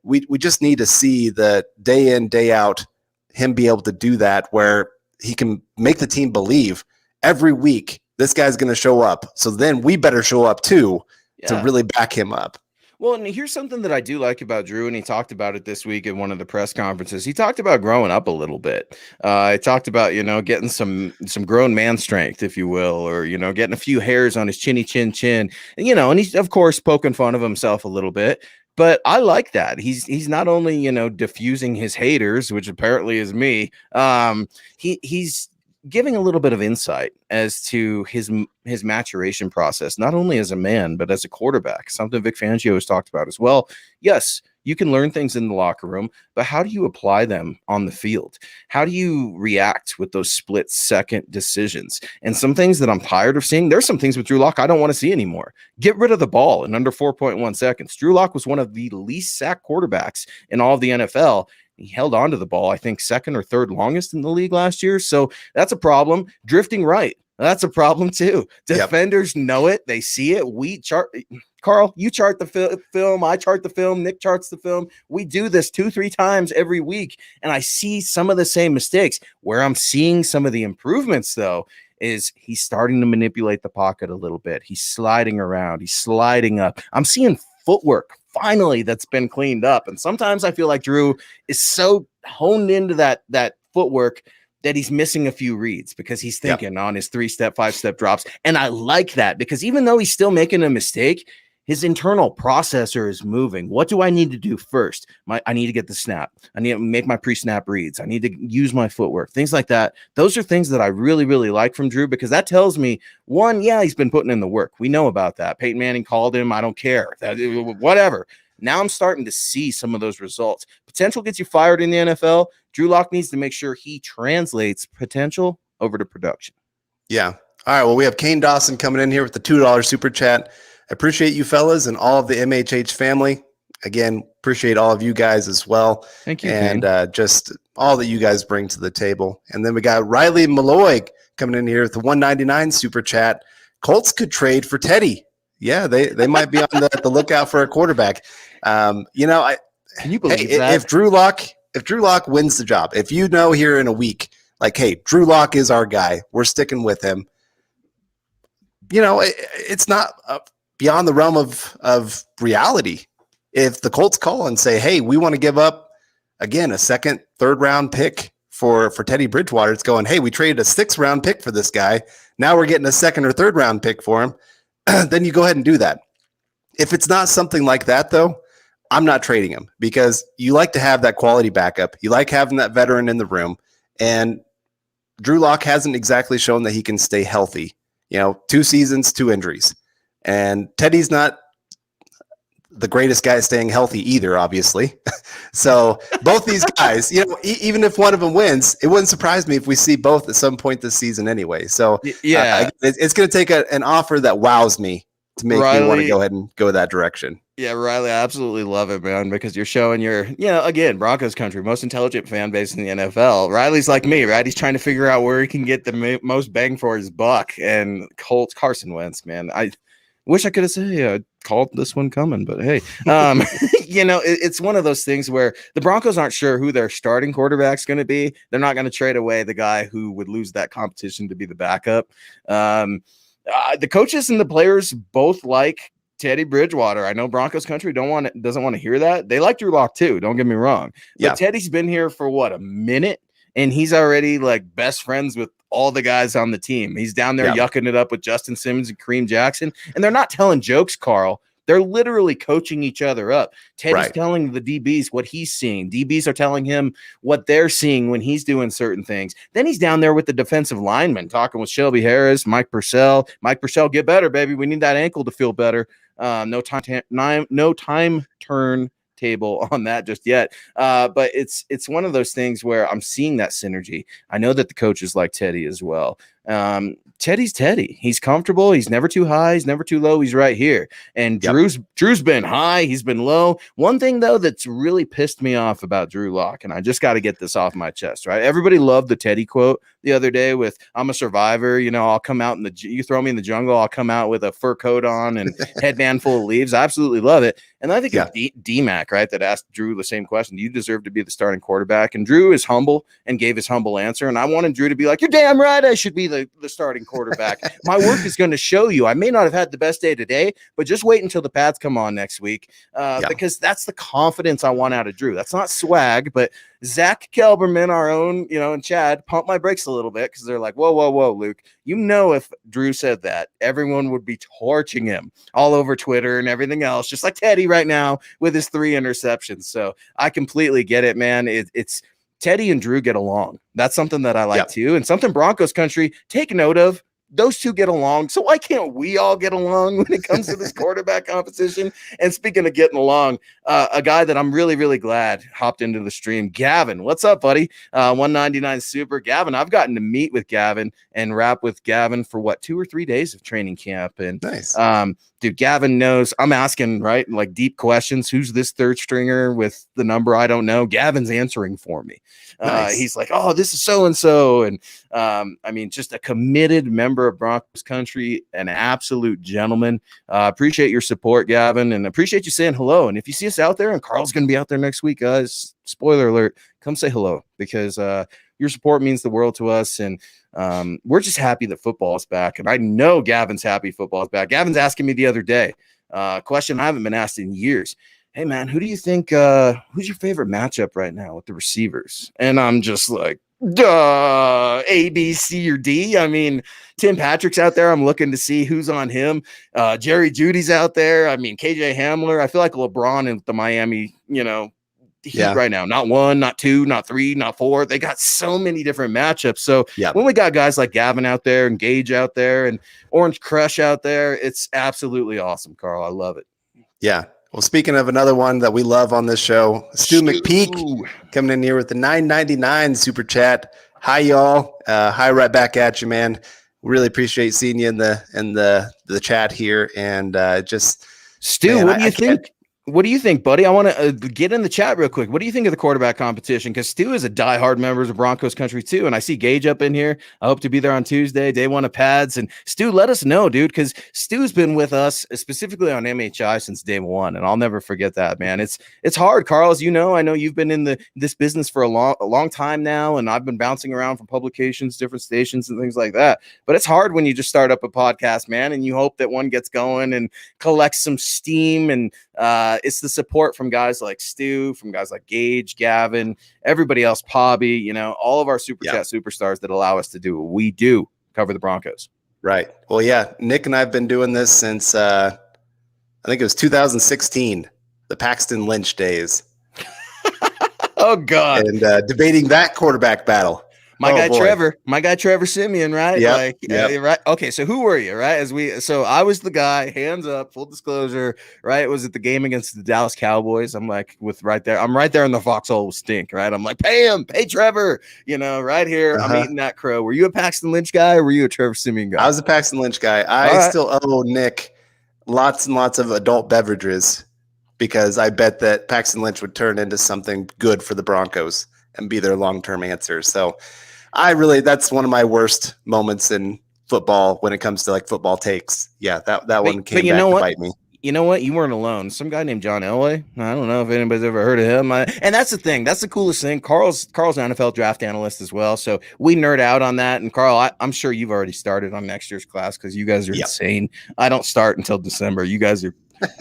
We just need to see the day in, day out him be able to do that, where he can make the team believe every week this guy's going to show up. So then we better show up too to really back him up. Well, and here's something that I do like about Drew, and he talked about it this week at one of the press conferences. He talked about growing up a little bit. He talked about, getting some grown man strength, if you will, or, getting a few hairs on his chinny chin. And, and he's, of course, poking fun of himself a little bit. But I like that. He's not only, diffusing his haters, which apparently is me. He's giving a little bit of insight as to his maturation process, not only as a man, but as a quarterback, something Vic Fangio has talked about as well. Yes, you can learn things in the locker room, but how do you apply them on the field? How do you react with those split-second decisions? And some things that I'm tired of seeing, there's some things with Drew Lock I don't want to see anymore. Get rid of the ball in under 4.1 seconds. Drew Lock was one of the least sacked quarterbacks in all of the NFL. He held on to the ball, I think, second or third longest in the league last year. So that's a problem. Drifting right. That's a problem too. Defenders know it. They see it. We chart. Carl, you chart the film. I chart the film. Nick charts the film. We do this 2-3 times every week. And I see some of the same mistakes. Where I'm seeing some of the improvements, though, is he's starting to manipulate the pocket a little bit. He's sliding around. He's sliding up. I'm seeing footwork finally that's been cleaned up. And sometimes I feel like Drew is so honed into that footwork that he's missing a few reads because he's thinking on his 3-step, 5-step drops. And I like that because even though he's still making a mistake, his internal processor is moving. What do I need to do first? I need to get the snap. I need to make my pre-snap reads. I need to use my footwork, things like that. Those are things that I really, really like from Drew because that tells me, one, he's been putting in the work. We know about that. Peyton Manning called him. I don't care. Whatever. Now I'm starting to see some of those results. Potential gets you fired in the NFL. Drew Lock needs to make sure he translates potential over to production. Yeah. All right. Well, we have Kane Dawson coming in here with the $2 super chat. I appreciate you fellas and all of the MHH family. Again, appreciate all of you guys as well. Thank you. And just all that you guys bring to the table. And then we got Riley Malloy coming in here with the $1.99 super chat. Colts could trade for Teddy. Yeah, they might be on the lookout for a quarterback. Can you believe that? If Drew Lock wins the job, if here in a week, like, hey, Drew Lock is our guy, we're sticking with him. It's not beyond the realm of reality. If the Colts call and say, hey, we want to give up again a second, third round pick for Teddy Bridgewater, it's going, hey, we traded a 6th round pick for this guy. Now we're getting a 2nd or 3rd round pick for him. Then you go ahead and do that. If it's not something like that, though, I'm not trading him because you like to have that quality backup. You like having that veteran in the room. And Drew Lock hasn't exactly shown that he can stay healthy. 2 seasons, 2 injuries. And Teddy's not the greatest guy staying healthy either, obviously. So both these guys, even if one of them wins, it wouldn't surprise me if we see both at some point this season anyway. So it's going to take an offer that wows me to make me want to go ahead and go that direction. Yeah, Riley, I absolutely love it, man, because you're showing again, Broncos country, most intelligent fan base in the NFL. Riley's like me, right? He's trying to figure out where he can get the most bang for his buck. And Carson Wentz, man, I wish I could have said, I called this one coming, but hey, it's one of those things where the Broncos aren't sure who their starting quarterback's going to be. They're not going to trade away the guy who would lose that competition to be the backup. The coaches and the players both like Teddy Bridgewater. I know Broncos country doesn't want to hear that. They like Drew Lock too. Don't get me wrong. But Teddy's been here for a minute, and he's already like best friends with all the guys on the team. He's down there yucking it up with Justin Simmons and Kareem Jackson, and they're not telling jokes, Carl. They're literally coaching each other up. Teddy's telling the DBs what he's seeing. DBs are telling him what they're seeing when he's doing certain things. Then he's down there with the defensive linemen, talking with Shelby Harris, Mike Purcell. Mike Purcell, get better, baby. We need that ankle to feel better. No time turn table on that just yet. But it's one of those things where I'm seeing that synergy. I know that the coaches like Teddy as well. Teddy's Teddy. He's comfortable. He's never too high. He's never too low. He's right here. And Drew's been high. He's been low. One thing, though, that's really pissed me off about Drew Lock, and I just got to get this off my chest, right? Everybody loved the Teddy quote the other day with, I'm a survivor. I'll come out you throw me in the jungle. I'll come out with a fur coat on and headband full of leaves. I absolutely love it. And I think it's D-Mac, right, that asked Drew the same question. Do you deserve to be the starting quarterback? And Drew is humble and gave his humble answer. And I wanted Drew to be like, you're damn right I should be the starting quarterback. My work is going to show you. I may not have had the best day today, but just wait until the pads come on next week, because that's the confidence I want out of Drew. That's not swag, but Zach Kelberman, our own, and Chad pump my brakes a little bit because they're like, whoa, Luke. If Drew said that, everyone would be torching him all over Twitter and everything else, just like Teddy right now with his 3 interceptions. So I completely get it, man. It's Teddy and Drew get along. That's something that I like too, and something Broncos country take note of. Those two get along. So why can't we all get along when it comes to this quarterback competition? And speaking of getting along, a guy that I'm really, really glad hopped into the stream, Gavin. What's up, buddy? 199 Super. Gavin, I've gotten to meet with Gavin and rap with Gavin for 2 or 3 days of training camp. And nice. Dude, Gavin knows I'm asking, right? Like deep questions. Who's this third stringer with the number I don't know? Gavin's answering for me. Nice. He's like, oh, this is so-and-so. And just a committed member of Broncos country, an absolute gentleman. Appreciate your support, Gavin, and appreciate you saying hello. And if you see us out there, and Carl's going to be out there next week, guys, spoiler alert, come say hello, because your support means the world to us. And we're just happy that football is back. And I know Gavin's happy football is back. Gavin's asking me the other day, question I haven't been asked in years. Hey, man, who do you think, who's your favorite matchup right now with the receivers? And I'm just like, duh, A, B, C, or D. I mean, Tim Patrick's out there. I'm looking to see who's on him. Jerry Jeudy's out there. I mean, KJ Hamler. I feel like LeBron in the Miami, Heat right now. Not 1, not 2, not 3, not 4. They got so many different matchups. So when we got guys like Gavin out there and Gage out there and Orange Crush out there, it's absolutely awesome, Carl. I love it. Yeah. Well, speaking of another one that we love on this show, Stu McPeak coming in here with the $9.99 super chat. Hi, y'all. Hi, right back at you, man. Really appreciate seeing you in the chat here. And just Stu, man, what do you think? What do you think, buddy? I want to get in the chat real quick. What do you think of the quarterback competition? Because Stu is a diehard member of Broncos country too, and I see Gage up in here. I hope to be there on Tuesday, day 1 of pads. And Stu, let us know, dude, because Stu's been with us specifically on MHI since day 1, and I'll never forget that, man. It's hard, Carl, as you know. I know you've been in this business for a long time now, and I've been bouncing around from publications, different stations, and things like that. But it's hard when you just start up a podcast, man, and you hope that one gets going and collects some steam. And it's the support from guys like Stu, from guys like Gage, Gavin, everybody else, Pobby, all of our super chat superstars that allow us to do what we do, cover the Broncos. Right. Well, yeah, Nick and I have been doing this since I think it was 2016, the Paxton Lynch days. Oh, God. And debating that quarterback battle. My guy Trevor Simeon, right? Yeah. Right. Okay, so who were you, right? So I was the guy, hands up, full disclosure, right? It was at the game against the Dallas Cowboys. I'm like I'm right there in the foxhole with Stink, right? I'm like, pay Trevor, right here. I'm eating that crow. Were you a Paxton Lynch guy or were you a Trevor Simeon guy? I was a Paxton Lynch guy. I still owe Nick lots and lots of adult beverages because I bet that Paxton Lynch would turn into something good for the Broncos and be their long-term answer. So that's one of my worst moments in football when it comes to like football takes. Yeah, that one came back to bite me. You know what? You weren't alone. Some guy named John Elway. I don't know if anybody's ever heard of him. And that's the thing. That's the coolest thing. Carl's an NFL draft analyst as well. So we nerd out on that. And Carl, I'm sure you've already started on next year's class because you guys are insane. I don't start until December. You guys are.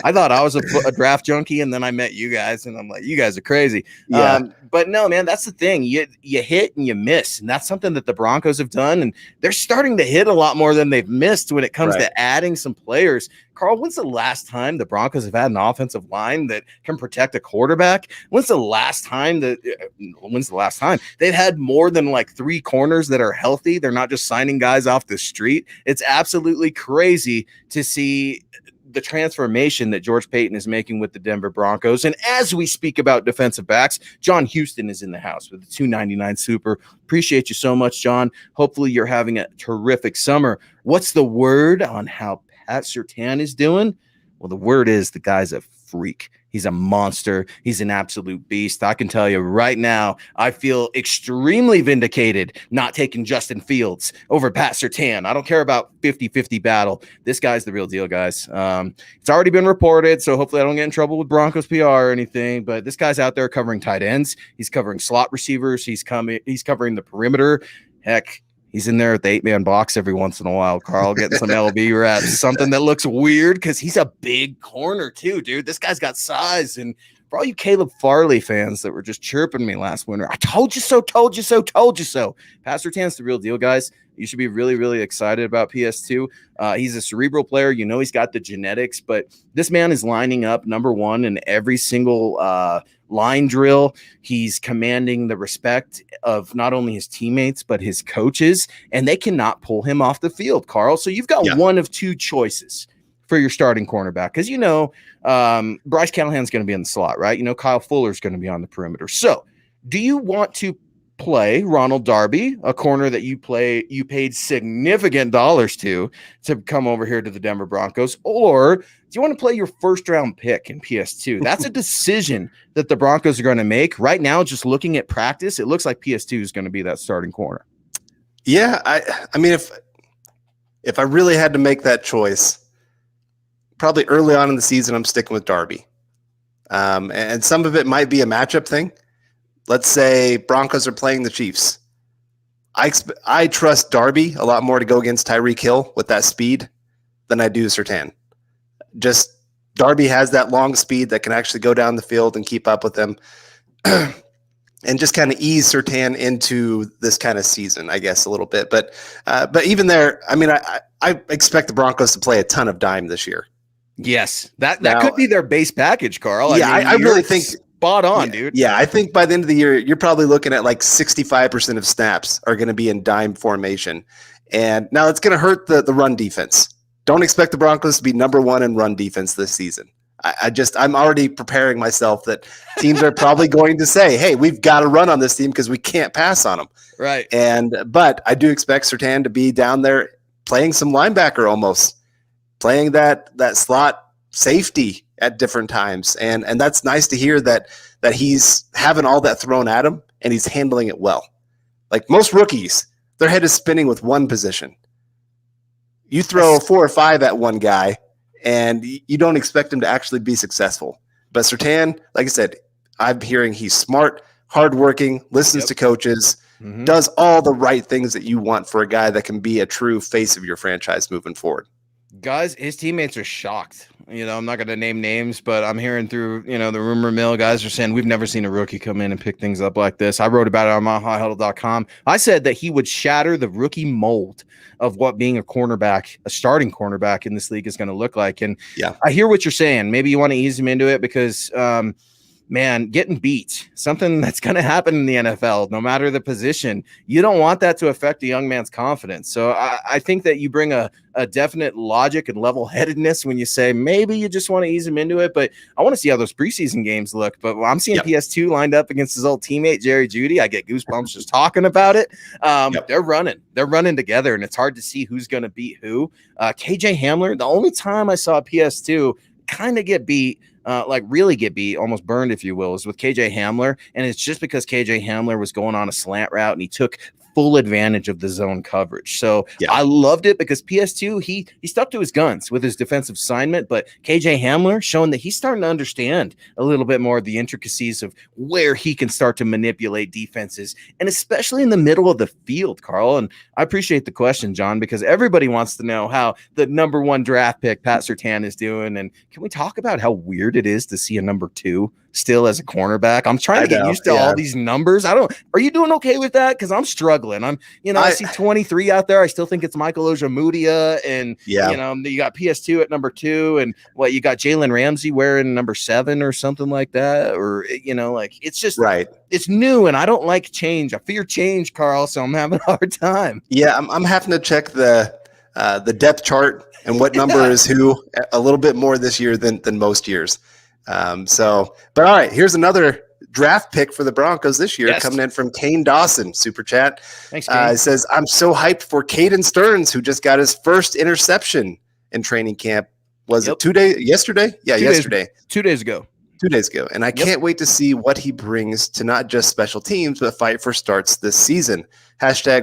I thought I was a draft junkie, and then I met you guys, and I'm like, you guys are crazy. Yeah. But no, man, that's the thing. You hit and you miss, and that's something that the Broncos have done, and they're starting to hit a lot more than they've missed when it comes to adding some players. Carl, when's the last time the Broncos have had an offensive line that can protect a quarterback? When's the last time they've had more than like 3 corners that are healthy? They're not just signing guys off the street. It's absolutely crazy to see the transformation that George Payton is making with the Denver Broncos. And as we speak about defensive backs, John Houston is in the house with the $2.99 super. Appreciate you so much, John. Hopefully you're having a terrific summer. What's the word on how Pat Surtain is doing? Well, the word is the guy's a freak. He's a monster. He's an absolute beast. I can tell you right now, I feel extremely vindicated not taking Justin Fields over Pat Surtain. I don't care about 50-50 battle. This guy's the real deal, guys. It's already been reported, so hopefully I don't get in trouble with Broncos PR or anything, but this guy's out there covering tight ends. He's covering slot receivers. He's covering the perimeter. Heck, He's in there at the 8-man box every once in a while, Carl, getting some LB reps, something that looks weird because he's a big corner too, dude. This guy's got size. And for all you Caleb Farley fans that were just chirping me last winter, I told you so, told you so, told you so. Pat Surtain's the real deal, guys. You should be really, really excited about PS2. He's a cerebral player. You know he's got the genetics, but this man is lining up number one in every single line drill. He's commanding the respect of not only his teammates, but his coaches, and they cannot pull him off the field, Carl. So you've got one of two choices for your starting cornerback, because Bryce Callahan's going to be in the slot, right? Kyle Fuller's going to be on the perimeter. So do you want to play Ronald Darby, a corner that you paid significant dollars to come over here to the Denver Broncos, or do you want to play your first round pick in PS2? That's a decision that the Broncos are going to make right now. Just looking at practice, it looks like PS2 is going to be that starting corner. Yeah. I mean, if I really had to make that choice, probably early on in the season, I'm sticking with Darby. And some of it might be a matchup thing. Let's say Broncos are playing the Chiefs. I trust Darby a lot more to go against Tyreek Hill with that speed than I do Surtain. Just Darby has that long speed that can actually go down the field and keep up with them and just kind of ease Surtain into this kind of season, I guess, a little bit. But even there, I mean, I expect the Broncos to play a ton of dime this year. Yes, that could be their base package, Carl. Yeah, I really think spot on, dude. Yeah, I think by the end of the year, you're probably looking at like 65% of snaps are going to be in dime formation. And now it's going to hurt the run defense. Don't expect the Broncos to be number one in run defense this season. I'm already preparing myself that teams are probably going to say, hey, we've got to run on this team because we can't pass on them. Right. But I do expect Surtain to be down there playing some linebacker almost, playing that slot safety at different times. And that's nice to hear that he's having all that thrown at him and he's handling it well. Like most rookies, their head is spinning with one position. You throw 4 or 5 at one guy and you don't expect him to actually be successful. But Surtain, like I said, I'm hearing he's smart, hardworking, listens to coaches, does all the right things that you want for a guy that can be a true face of your franchise moving forward. Guys, his teammates are shocked. I'm not going to name names, but I'm hearing through, the rumor mill, guys are saying we've never seen a rookie come in and pick things up like this. I wrote about it on myhighhuddle.com. I said that he would shatter the rookie mold of what being a starting cornerback in this league is going to look like. And I hear what you're saying. Maybe you want to ease him into it because, getting beat, something that's going to happen in the NFL, no matter the position. You don't want that to affect a young man's confidence. So I think that you bring a definite logic and level-headedness when you say maybe you just want to ease him into it. But I want to see how those preseason games look. But when I'm seeing PS2 lined up against his old teammate, Jerry Jeudy, I get goosebumps just talking about it. They're running together, and it's hard to see who's going to beat who. KJ Hamler, the only time I saw PS2 kind of get beat, really get beat, almost burned, if you will, is with KJ Hamler. And it's just because KJ Hamler was going on a slant route and he took full advantage of the zone coverage. So I loved it because PS2, he stuck to his guns with his defensive assignment, but KJ Hamler showing that he's starting to understand a little bit more of the intricacies of where he can start to manipulate defenses, and especially in the middle of the field, Carl. And I appreciate the question, John, because everybody wants to know how the number 1 draft pick, Pat Surtain, is doing. And can we talk about how weird it is to see a number 2 still as a cornerback? I'm trying to get used to all these numbers. Are you doing okay with that? Because I'm struggling. I see 23 out there. I still think it's Michael Ojemudia, and you got PS2 at number 2, and you got Jalen Ramsey wearing number 7 or something like that, or it's just it's new, and I don't like change. I fear change, Carl. So I'm having a hard time. Yeah, I'm having to check the depth chart and what number is who a little bit more this year than most years. But all right, here's another draft pick for the Broncos this year, coming in from Kane Dawson, super chat. Thanks, Kane. It says, I'm so hyped for Caden Stearns, who just got his first interception in training camp. Was it 2 days? Yesterday? Yeah, yesterday. 2 days ago. 2 days ago. And I can't wait to see what he brings to not just special teams, but fight for starts this season.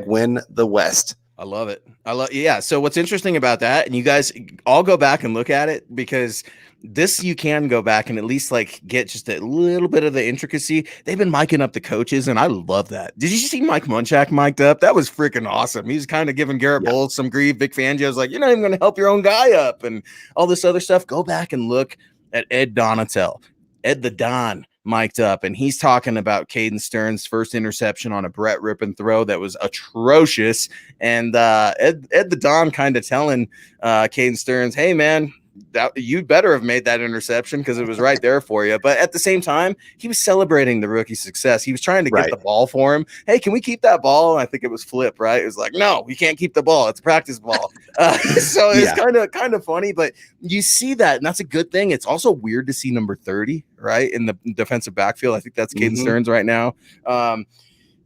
#win the West. I love it. Yeah. So what's interesting about that, and you guys all go back and look at it, because this, you can go back and at least like get just a little bit of the intricacy. They've been miking up the coaches, and I love that. Did you see Mike Munchak mic'd up? That was freaking awesome. He's kind of giving Garrett Yeah. Bowles some grief. Vic Fangio's like, you're not even going to help your own guy up, and all this other stuff. Go back and look at Ed Donatel, Ed the Don, mic'd up, and he's talking about Caden Stern's first interception on a Brett Rippon throw that was atrocious. And Ed the Don kind of telling Caden Stearns, hey man, that you better have made that interception because it was right there for you. But at the same time, he was celebrating the rookie success. He was trying to get the ball for him. Hey, can we keep that ball? And I think it was Flip, right? It was like, no, we can't keep the ball. It's a practice ball. So it's kind of funny, but you see that, and that's a good thing. It's also weird to see number 30, right, in the defensive backfield. I think that's Caden Stearns right now.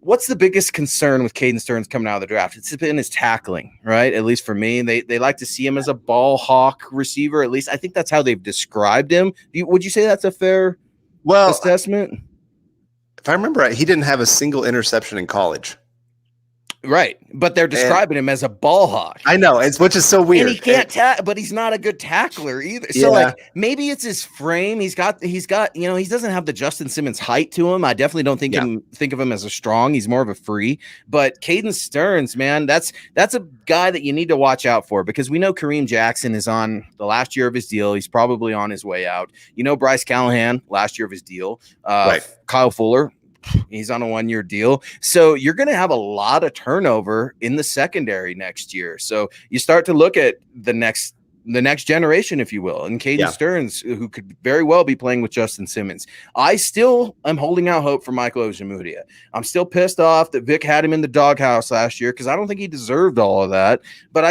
What's the biggest concern with Caden Stearns coming out of the draft? It's been his tackling, right? At least for me, they like to see him as a ball hawk receiver. At least I think that's how they've described him. Would you say that's a fair assessment? If I remember right, he didn't have a single interception in college. Right, but they're describing him as a ball hawk. I know, which is so weird. And he can't but he's not a good tackler either. So like maybe it's his frame. He's got he doesn't have the Justin Simmons height to him. I definitely don't think of him as a strong. He's more of a free. But Caden Stearns, man, that's a guy that you need to watch out for, because we know Kareem Jackson is on the last year of his deal. He's probably on his way out. Bryce Callahan, last year of his deal. Kyle Fuller, he's on a 1-year deal. So you're going to have a lot of turnover in the secondary next year. So you start to look at the next generation, if you will, and Caden Stearns, who could very well be playing with Justin Simmons. I still am holding out hope for Michael Ojemudia. I'm still pissed off that Vic had him in the doghouse last year, because I don't think he deserved all of that. But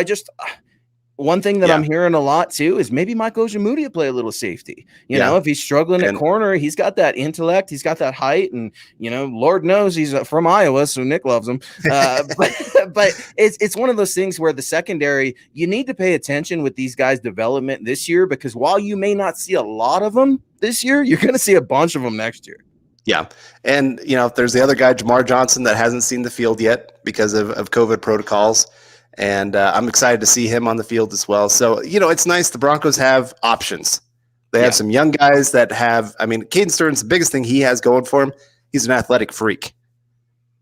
one thing that I'm hearing a lot too is maybe Michael Ojemudia play a little safety. You know, if he's struggling at corner, he's got that intellect, he's got that height, and Lord knows he's from Iowa, so Nick loves him. But it's one of those things where the secondary, you need to pay attention with these guys' development this year, because while you may not see a lot of them this year, you're going to see a bunch of them next year. Yeah. And, if there's the other guy, Jamar Johnson, that hasn't seen the field yet because of COVID protocols. And I'm excited to see him on the field as well. So, it's nice. The Broncos have options. They have some young guys that have, Caden Stearns, the biggest thing he has going for him, he's an athletic freak.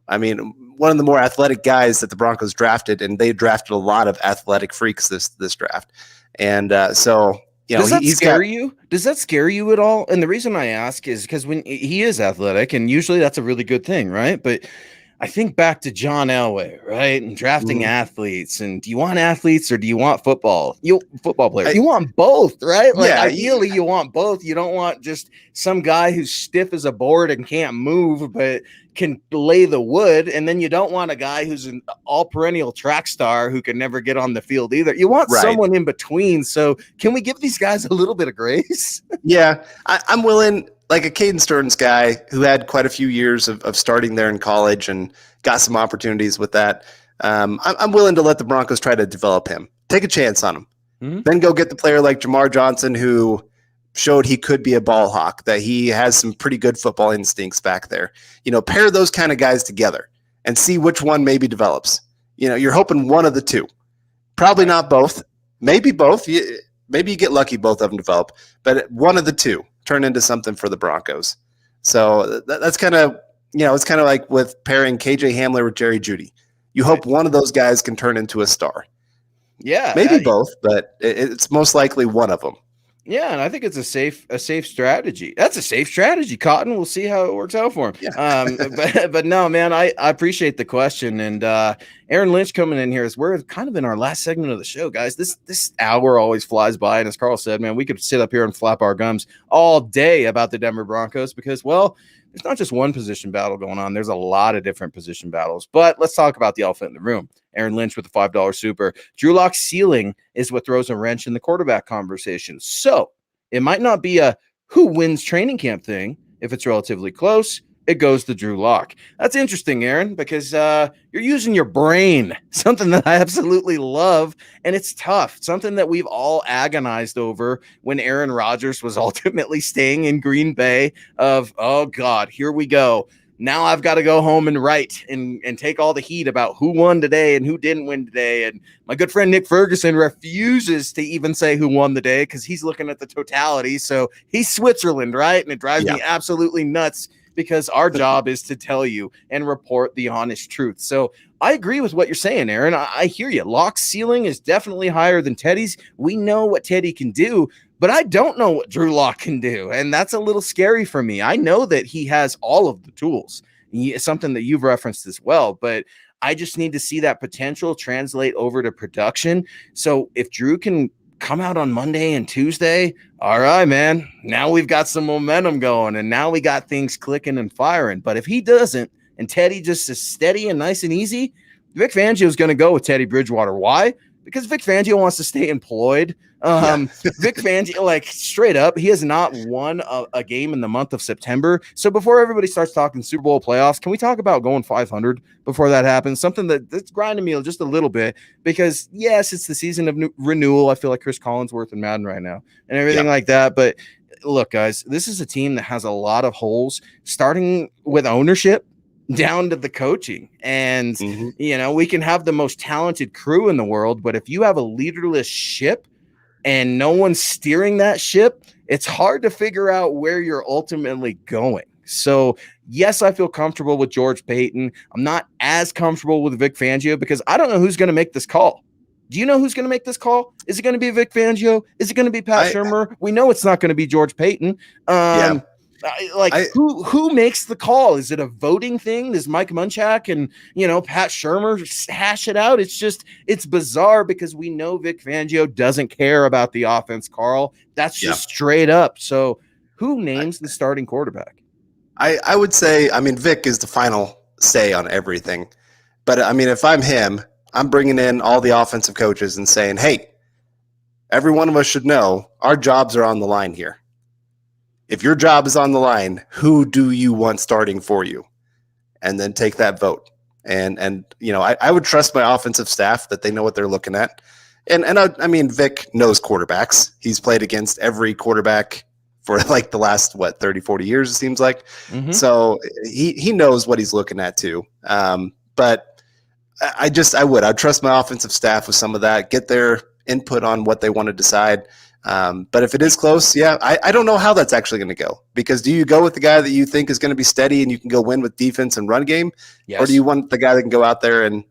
One of the more athletic guys that the Broncos drafted, and they drafted a lot of athletic freaks this draft. And so, does that scare you? Does that scare you at all? And the reason I ask is because when he is athletic, and usually that's a really good thing, right? But I think back to John Elway, right? And drafting athletes. And do you want athletes or do you want football players? You want both, right? Like ideally you want both. You don't want just some guy who's stiff as a board and can't move, but can lay the wood. And then you don't want a guy who's an all perennial track star who can never get on the field either. You want someone in between. So can we give these guys a little bit of grace? Yeah, I'm willing. Like a Caden Stearns guy who had quite a few years of starting there in college and got some opportunities with that. I'm willing to let the Broncos try to develop him. Take a chance on him. Then go get the player like Jamar Johnson, who showed he could be a ball hawk, that he has some pretty good football instincts back there. Pair those kind of guys together and see which one maybe develops. You're hoping one of the two. Probably not both. Maybe both. Maybe you get lucky, both of them develop. But one of the two turn into something for the Broncos. So that's kind of, it's kind of like with pairing KJ Hamler with Jerry Jeudy. You hope one of those guys can turn into a star. Yeah. Maybe both, but it's most likely one of them. Yeah, and I think it's a safe strategy. That's a safe strategy, Cotton. We'll see how it works out for him. Yeah. But no, man, I appreciate the question. And Aaron Lynch coming in here as we're kind of in our last segment of the show, guys. This hour always flies by, and as Carl said, man, we could sit up here and flap our gums all day about the Denver Broncos because, well, there's not just one position battle going on. There's a lot of different position battles. But let's talk about the elephant in the room. Aaron Lynch with the $5 super. Drew Lock's ceiling is what throws a wrench in the quarterback conversation. So it might not be a who wins training camp thing. If it's relatively close, it goes to Drew Lock. That's interesting, Aaron, because you're using your brain, something that I absolutely love, and it's tough, something that we've all agonized over when Aaron Rodgers was ultimately staying in Green Bay of, oh, God, here we go. now I've got to go home and write and take all the heat about who won today and who didn't win today. And my good friend Nick Ferguson refuses to even say who won the day because he's looking at the totality. So he's Switzerland, right? And it drives me absolutely nuts because our job is to tell you and report the honest truth. So I agree with what you're saying, Aaron. I hear you. Locke's ceiling is definitely higher than Teddy's. We know what Teddy can do, but I don't know what Drew Lock can do. And that's a little scary for me. I know that he has all of the tools. It's something that you've referenced as well, but I just need to see that potential translate over to production. So if Drew can come out on Monday and Tuesday, all right, man, now we've got some momentum going and now we got things clicking and firing. But if he doesn't, and Teddy just is steady and nice and easy, Vic Fangio is going to go with Teddy Bridgewater. Why? Because Vic Fangio wants to stay employed. Vic Fangio, like straight up, he has not won a game in the month of September. So before everybody starts talking Super Bowl playoffs, can we talk about going 500 before that happens? Something that's grinding me just a little bit because, yes, it's the season of renewal. I feel like Chris Collinsworth and Madden right now and everything like that. But look, guys, this is a team that has a lot of holes, starting with ownership down to the coaching. And, we can have the most talented crew in the world, but if you have a leaderless ship and no one's steering that ship, it's hard to figure out where you're ultimately going. So, yes, I feel comfortable with George Payton. I'm not as comfortable with Vic Fangio because I don't know who's going to make this call. Do you know who's going to make this call? Is it going to be Vic Fangio? Is it going to be Pat Shurmur? We know it's not going to be George Payton. Who makes the call? Is it a voting thing? Does Mike Munchak and Pat Shurmur hash it out? It's bizarre because we know Vic Fangio doesn't care about the offense, Carl. That's just straight up. So who names the starting quarterback? I would say, Vic is the final say on everything. But if I'm him, I'm bringing in all the offensive coaches and saying, hey, every one of us should know our jobs are on the line here. If your job is on the line, who do you want starting for you? And then take that vote. And I would trust my offensive staff that they know what they're looking at. And Vic knows quarterbacks. He's played against every quarterback for like the last, 30, 40 years, it seems like. So he knows what he's looking at too. But I'd trust my offensive staff with some of that, get their input on what they want to decide. But if it is close, I don't know how that's actually going to go, because do you go with the guy that you think is going to be steady and you can go win with defense and run game? Yes. Or do you want the guy that can go out there and,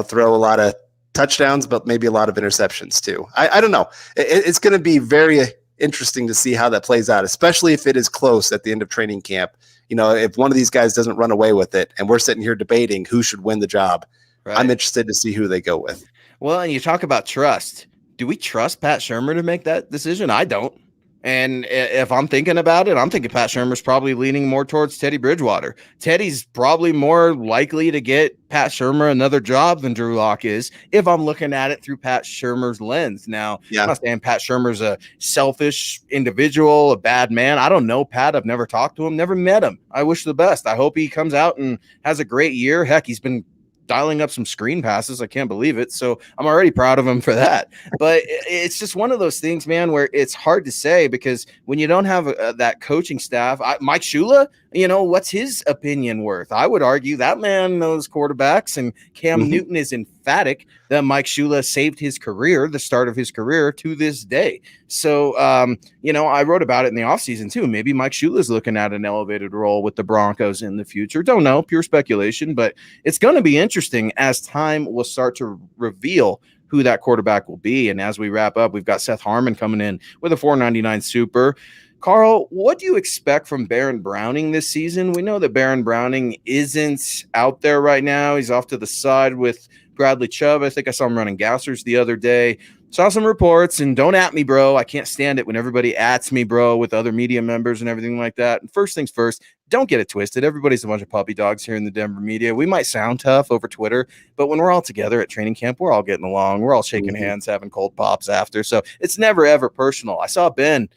throw a lot of touchdowns, but maybe a lot of interceptions too? I don't know. It's going to be very interesting to see how that plays out, especially if it is close at the end of training camp. If one of these guys doesn't run away with it and we're sitting here debating who should win the job, right. I'm interested to see who they go with. Well, and you talk about trust. Do we trust Pat Shurmur to make that decision? I don't. And if I'm thinking about it, I'm thinking Pat Shurmur's probably leaning more towards Teddy Bridgewater. Teddy's probably more likely to get Pat Shurmur another job than Drew Lock is, if I'm looking at it through Pat Shurmur's lens. Now, I'm not saying Pat Shurmur's a selfish individual, a bad man. I don't know Pat. I've never talked to him, never met him. I wish the best. I hope he comes out and has a great year. Heck, he's been dialing up some screen passes. I can't believe it. So I'm already proud of him for that. But it's just one of those things, man, where it's hard to say, because when you don't have that coaching staff, Mike Shula, what's his opinion worth? I would argue that man knows quarterbacks, and Cam Newton is emphatic that Mike Shula saved his career, the start of his career, to this day. So, I wrote about it in the offseason too. Maybe Mike Shula is looking at an elevated role with the Broncos in the future. Don't know, pure speculation, but it's going to be interesting as time will start to reveal who that quarterback will be. And as we wrap up, we've got Seth Harman coming in with a $4.99 super. Carl, what do you expect from Baron Browning this season? We know that Baron Browning isn't out there right now. He's off to the side with Bradley Chubb. I think I saw him running gassers the other day. Saw some reports, and don't at me, bro. I can't stand it when everybody ats me, bro, with other media members and everything like that. And first things first, don't get it twisted. Everybody's a bunch of puppy dogs here in the Denver media. We might sound tough over Twitter, but when we're all together at training camp, we're all getting along. We're all shaking hands, having cold pops after. So it's never, ever personal. I saw Ben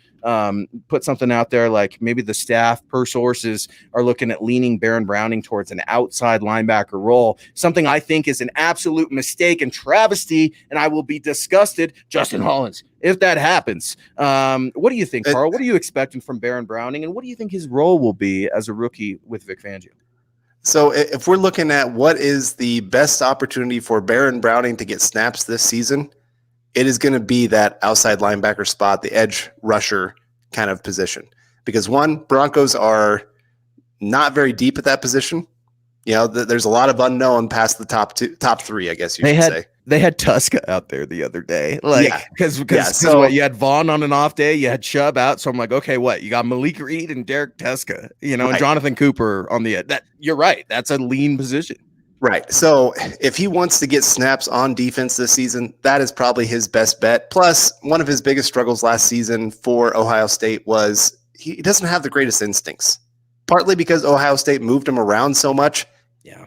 put something out there like maybe the staff, per sources, are looking at leaning Baron Browning towards an outside linebacker role, something I think is an absolute mistake and travesty, and I will be disgusted, Justin Hollins, if that happens. What do you think, Carl? What are you expecting from Baron Browning, and what do you think his role will be as a rookie with Vic Fangio? So if we're looking at what is the best opportunity for Baron Browning to get snaps this season, it is going to be that outside linebacker spot, the edge rusher kind of position. Because one, Broncos are not very deep at that position. You know, there's a lot of unknown past the top three, I guess you should say. They had Tuska out there the other day, like because what, you had Vaughn on an off day, you had Chubb out, so I'm like, okay, what you got Malik Reed and Derek Tuska, you know, and Jonathan Cooper on the that you're right, that's a lean position. Right. So if he wants to get snaps on defense this season, that is probably his best bet. Plus, one of his biggest struggles last season for Ohio State was he doesn't have the greatest instincts, partly because Ohio State moved him around so much. Yeah.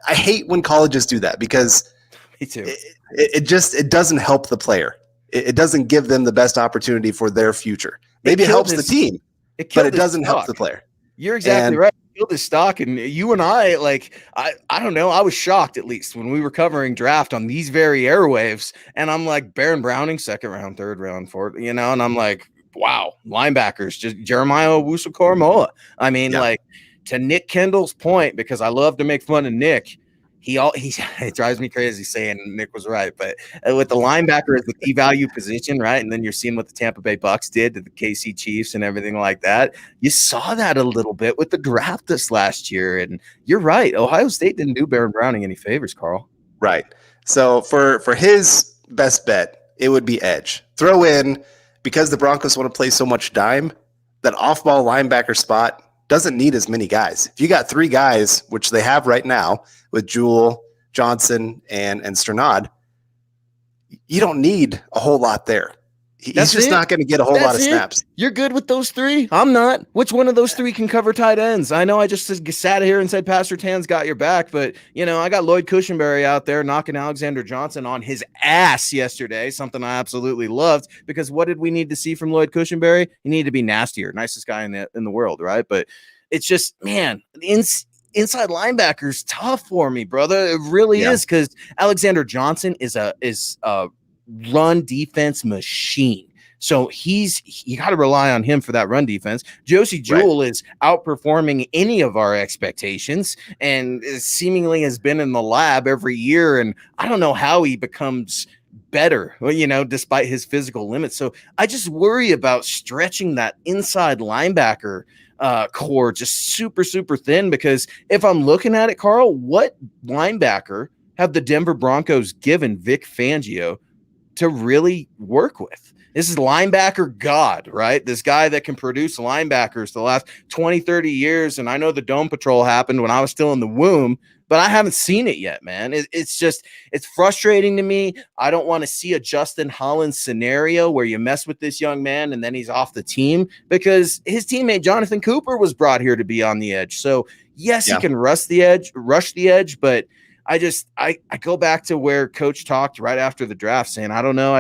I hate when colleges do that because me too. It doesn't help the player. It doesn't give them the best opportunity for their future. Maybe it helps the team, but it doesn't help the player. You're exactly right. Killed his stock, and you and I, like, I don't know. I was shocked, at least when we were covering draft on these very airwaves, and I'm like, Baron Browning, 2nd round, 3rd round, 4th, you know, and I'm like, wow, linebackers, just Jeremiah Owusu-Koramoah. I mean, like, to Nick Kendall's point, because I love to make fun of Nick. It drives me crazy saying Nick was right, but with the linebacker as the key value position, right? And then you're seeing what the Tampa Bay Bucks did to the KC Chiefs and everything like that. You saw that a little bit with the draft this last year, and you're right. Ohio State didn't do Baron Browning any favors, Carl. Right. So for his best bet, it would be edge. Throw in, because the Broncos want to play so much dime, that off-ball linebacker spot doesn't need as many guys. If you got 3 guys, which they have right now with Jewell, Johnson, and Sternad, you don't need a whole lot there. He's just not going to get a whole lot of snaps. You're good with those 3? I'm not. Which one of those 3 can cover tight ends? I know I just sat here and said Pastor Tan's got your back, but, you know, I got Lloyd Cushenberry out there knocking Alexander Johnson on his ass yesterday, something I absolutely loved, because what did we need to see from Lloyd Cushenberry? He needed to be nastier, nicest guy in the world, right? But it's just, man, inside linebackers tough for me, brother. It really is, because Alexander Johnson is a run defense machine. So you got to rely on him for that run defense. Josie Jewell is outperforming any of our expectations and seemingly has been in the lab every year. And I don't know how he becomes better, you know, despite his physical limits. So I just worry about stretching that inside linebacker core just super, super thin, because if I'm looking at it, Carl, what linebacker have the Denver Broncos given Vic Fangio to really work with? This is linebacker God, right? This guy that can produce linebackers the last 20, 30 years. And I know the Dome Patrol happened when I was still in the womb, but I haven't seen it yet, man. It's frustrating to me. I don't want to see a Justin Hollins scenario where you mess with this young man and then he's off the team, because his teammate Jonathan Cooper was brought here to be on the edge. So yes, he can rush the edge, but I go back to where Coach talked right after the draft, saying, I don't know.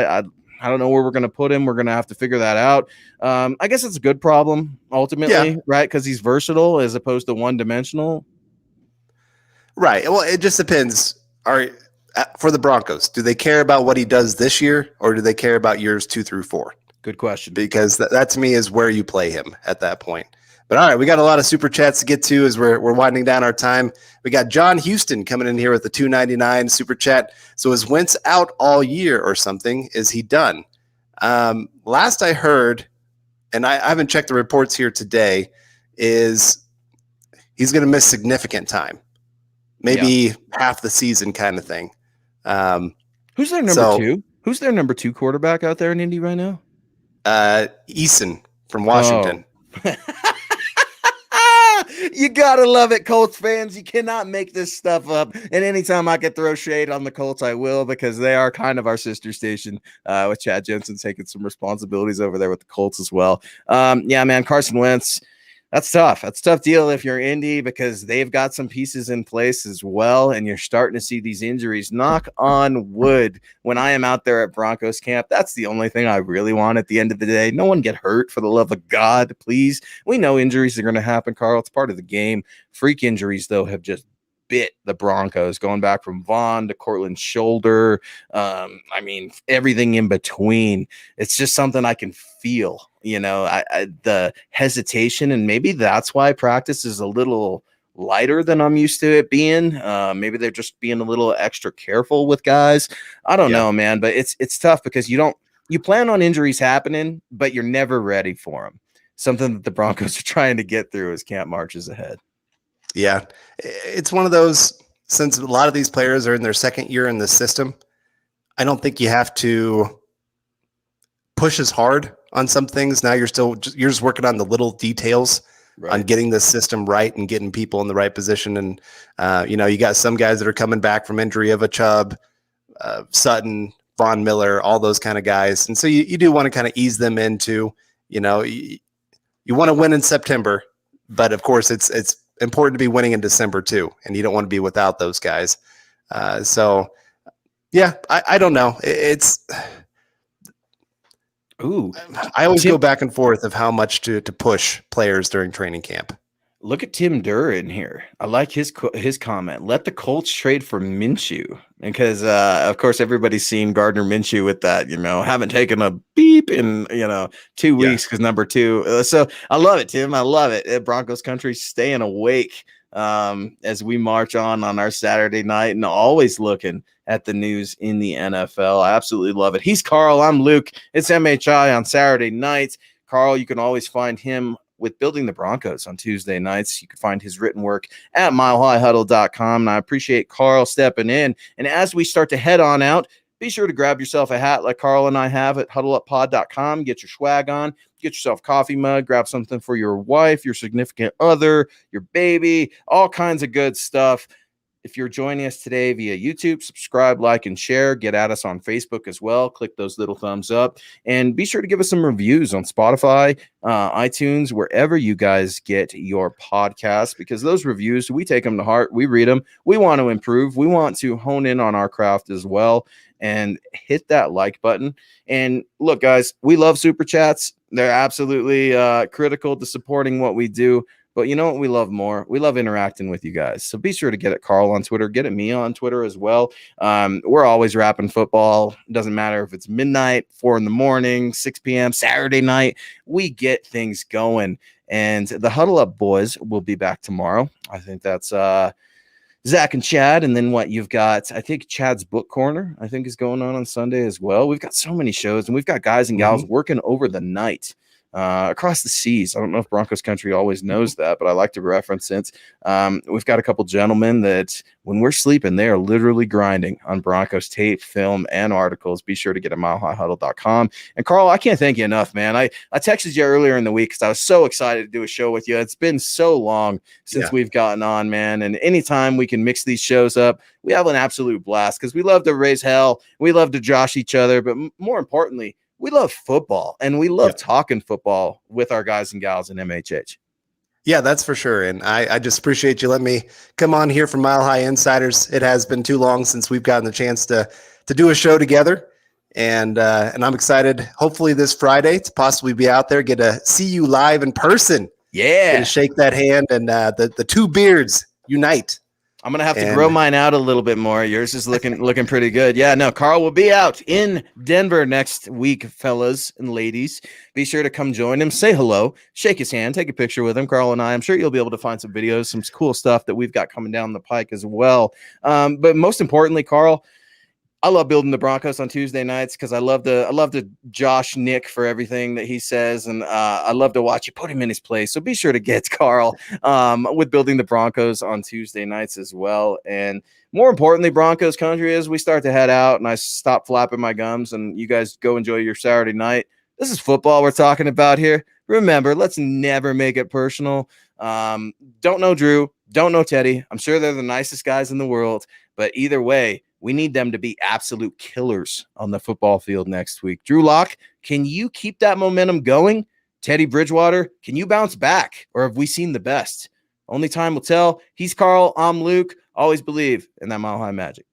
I don't know where we're going to put him. We're going to have to figure that out. I guess it's a good problem ultimately, right? Because he's versatile as opposed to one-dimensional. Right. Well, it just depends. For the Broncos, do they care about what he does this year, or do they care about years 2 through 4? Good question. Because that to me is where you play him at that point. But all right, we got a lot of super chats to get to as we're winding down our time. We got John Houston coming in here with the $2.99 super chat. So is Wentz out all year or something? Is he done? Last I heard, and I haven't checked the reports here today, is he's going to miss significant time, maybe half the season kind of thing. Who's their number 2? Who's their number 2 quarterback out there in Indy right now? Eason from Washington. Oh. You gotta love it, Colts fans. You cannot make this stuff up. And anytime I can throw shade on the Colts, I will, because they are kind of our sister station, with Chad Jensen taking some responsibilities over there with the Colts as well. Yeah, man, Carson Wentz, that's tough. That's a tough deal if you're Indy, because they've got some pieces in place as well, and you're starting to see these injuries. Knock on wood. When I am out there at Broncos camp, that's the only thing I really want at the end of the day. No one get hurt, for the love of God, please. We know injuries are going to happen, Carl. It's part of the game. Freak injuries, though, have just bit the Broncos, going back from Vaughn to Cortland's shoulder. I mean, everything in between. It's just something I can feel, you know, the hesitation, and maybe that's why practice is a little lighter than I'm used to it being. Maybe they're just being a little extra careful with guys. I don't know, man, but it's tough because you plan on injuries happening, but you're never ready for them. Something that the Broncos are trying to get through as camp marches ahead. Yeah, it's one of those, since a lot of these players are in their second year in the system, I don't think you have to push as hard on some things. Now you're just working on the little details, right, on getting the system right and getting people in the right position. And, you got some guys that are coming back from injury of a Chubb, Sutton, Von Miller, all those kind of guys. And so you do want to kind of ease them into, you want to win in September, but of course it's important to be winning in December too. And you don't want to be without those guys. So yeah, I don't know. I always go back and forth of how much to push players during training camp. Look at Tim Durr in here. I like his comment. Let the Colts trade for Minshew. Because, of course, everybody's seen Gardner Minshew with that, haven't taken a beep in, 2 weeks because number 2. So I love it, Tim. I love it. Broncos Country staying awake as we march on our Saturday night and always looking at the news in the NFL. I absolutely love it. He's Carl. I'm Luke. It's MHI on Saturday nights. Carl, you can always find him with Building the Broncos on Tuesday nights. You can find his written work at milehighhuddle.com. And I appreciate Carl stepping in. And as we start to head on out, be sure to grab yourself a hat like Carl and I have at huddleuppod.com. Get your swag on, get yourself a coffee mug, grab something for your wife, your significant other, your baby, all kinds of good stuff. If you're joining us today via YouTube, subscribe, like, and share. Get at us on Facebook as well. Click those little thumbs up. And be sure to give us some reviews on Spotify, iTunes, wherever you guys get your podcasts, because those reviews, we take them to heart. We read them. We want to improve. We want to hone in on our craft as well. And hit that like button. And look, guys, we love Super Chats. They're absolutely critical to supporting what we do. But you know what we love more? We love interacting with you guys. So be sure to get at Carl on Twitter. Get at me on Twitter as well. We're always rapping football. It doesn't matter if it's midnight, 4 a.m, 6 p.m., Saturday night. We get things going. And the Huddle Up boys will be back tomorrow. I think that's Zach and Chad. And then what you've got, I think Chad's Book Corner, I think, is going on Sunday as well. We've got so many shows, and we've got guys and gals working over the night. Across the seas. I don't know if Broncos Country always knows that, but I like to reference it. We've got a couple gentlemen that when we're sleeping, they are literally grinding on Broncos tape, film, and articles. Be sure to get at milehighhuddle.com. And Carl, I can't thank you enough, man. I texted you earlier in the week because I was so excited to do a show with you. It's been so long since we've gotten on, man. And anytime we can mix these shows up, we have an absolute blast because we love to raise hell. We love to josh each other. But more importantly, we love football, and we love talking football with our guys and gals in MHH. Yeah, that's for sure. And I just appreciate you letting me come on here from Mile High Insiders. It has been too long since we've gotten the chance to do a show together. And I'm excited, hopefully this Friday, to possibly be out there, get to see you live in person. Yeah. Get to shake that hand, and the two beards unite. I'm going to have to grow mine out a little bit more. Yours is looking pretty good. Yeah, no, Carl will be out in Denver next week, fellas and ladies. Be sure to come join him, say hello, shake his hand, take a picture with him, Carl and I. I'm sure you'll be able to find some videos, some cool stuff that we've got coming down the pike as well. But most importantly, Carl, I love Building the Broncos on Tuesday nights because I love to josh Nick for everything that he says, and I love to watch you put him in his place. So be sure to get Carl with Building the Broncos on Tuesday nights as well. And more importantly, Broncos Country, as we start to head out and I stop flapping my gums and you guys go enjoy your Saturday night. This is football we're talking about here. Remember, let's never make it personal. Don't know Drew, don't know Teddy. I'm sure they're the nicest guys in the world, but either way, we need them to be absolute killers on the football field next week. Drew Lock, can you keep that momentum going? Teddy Bridgewater, can you bounce back? Or have we seen the best? Only time will tell. He's Carl. I'm Luke. Always believe in that Mile High Magic.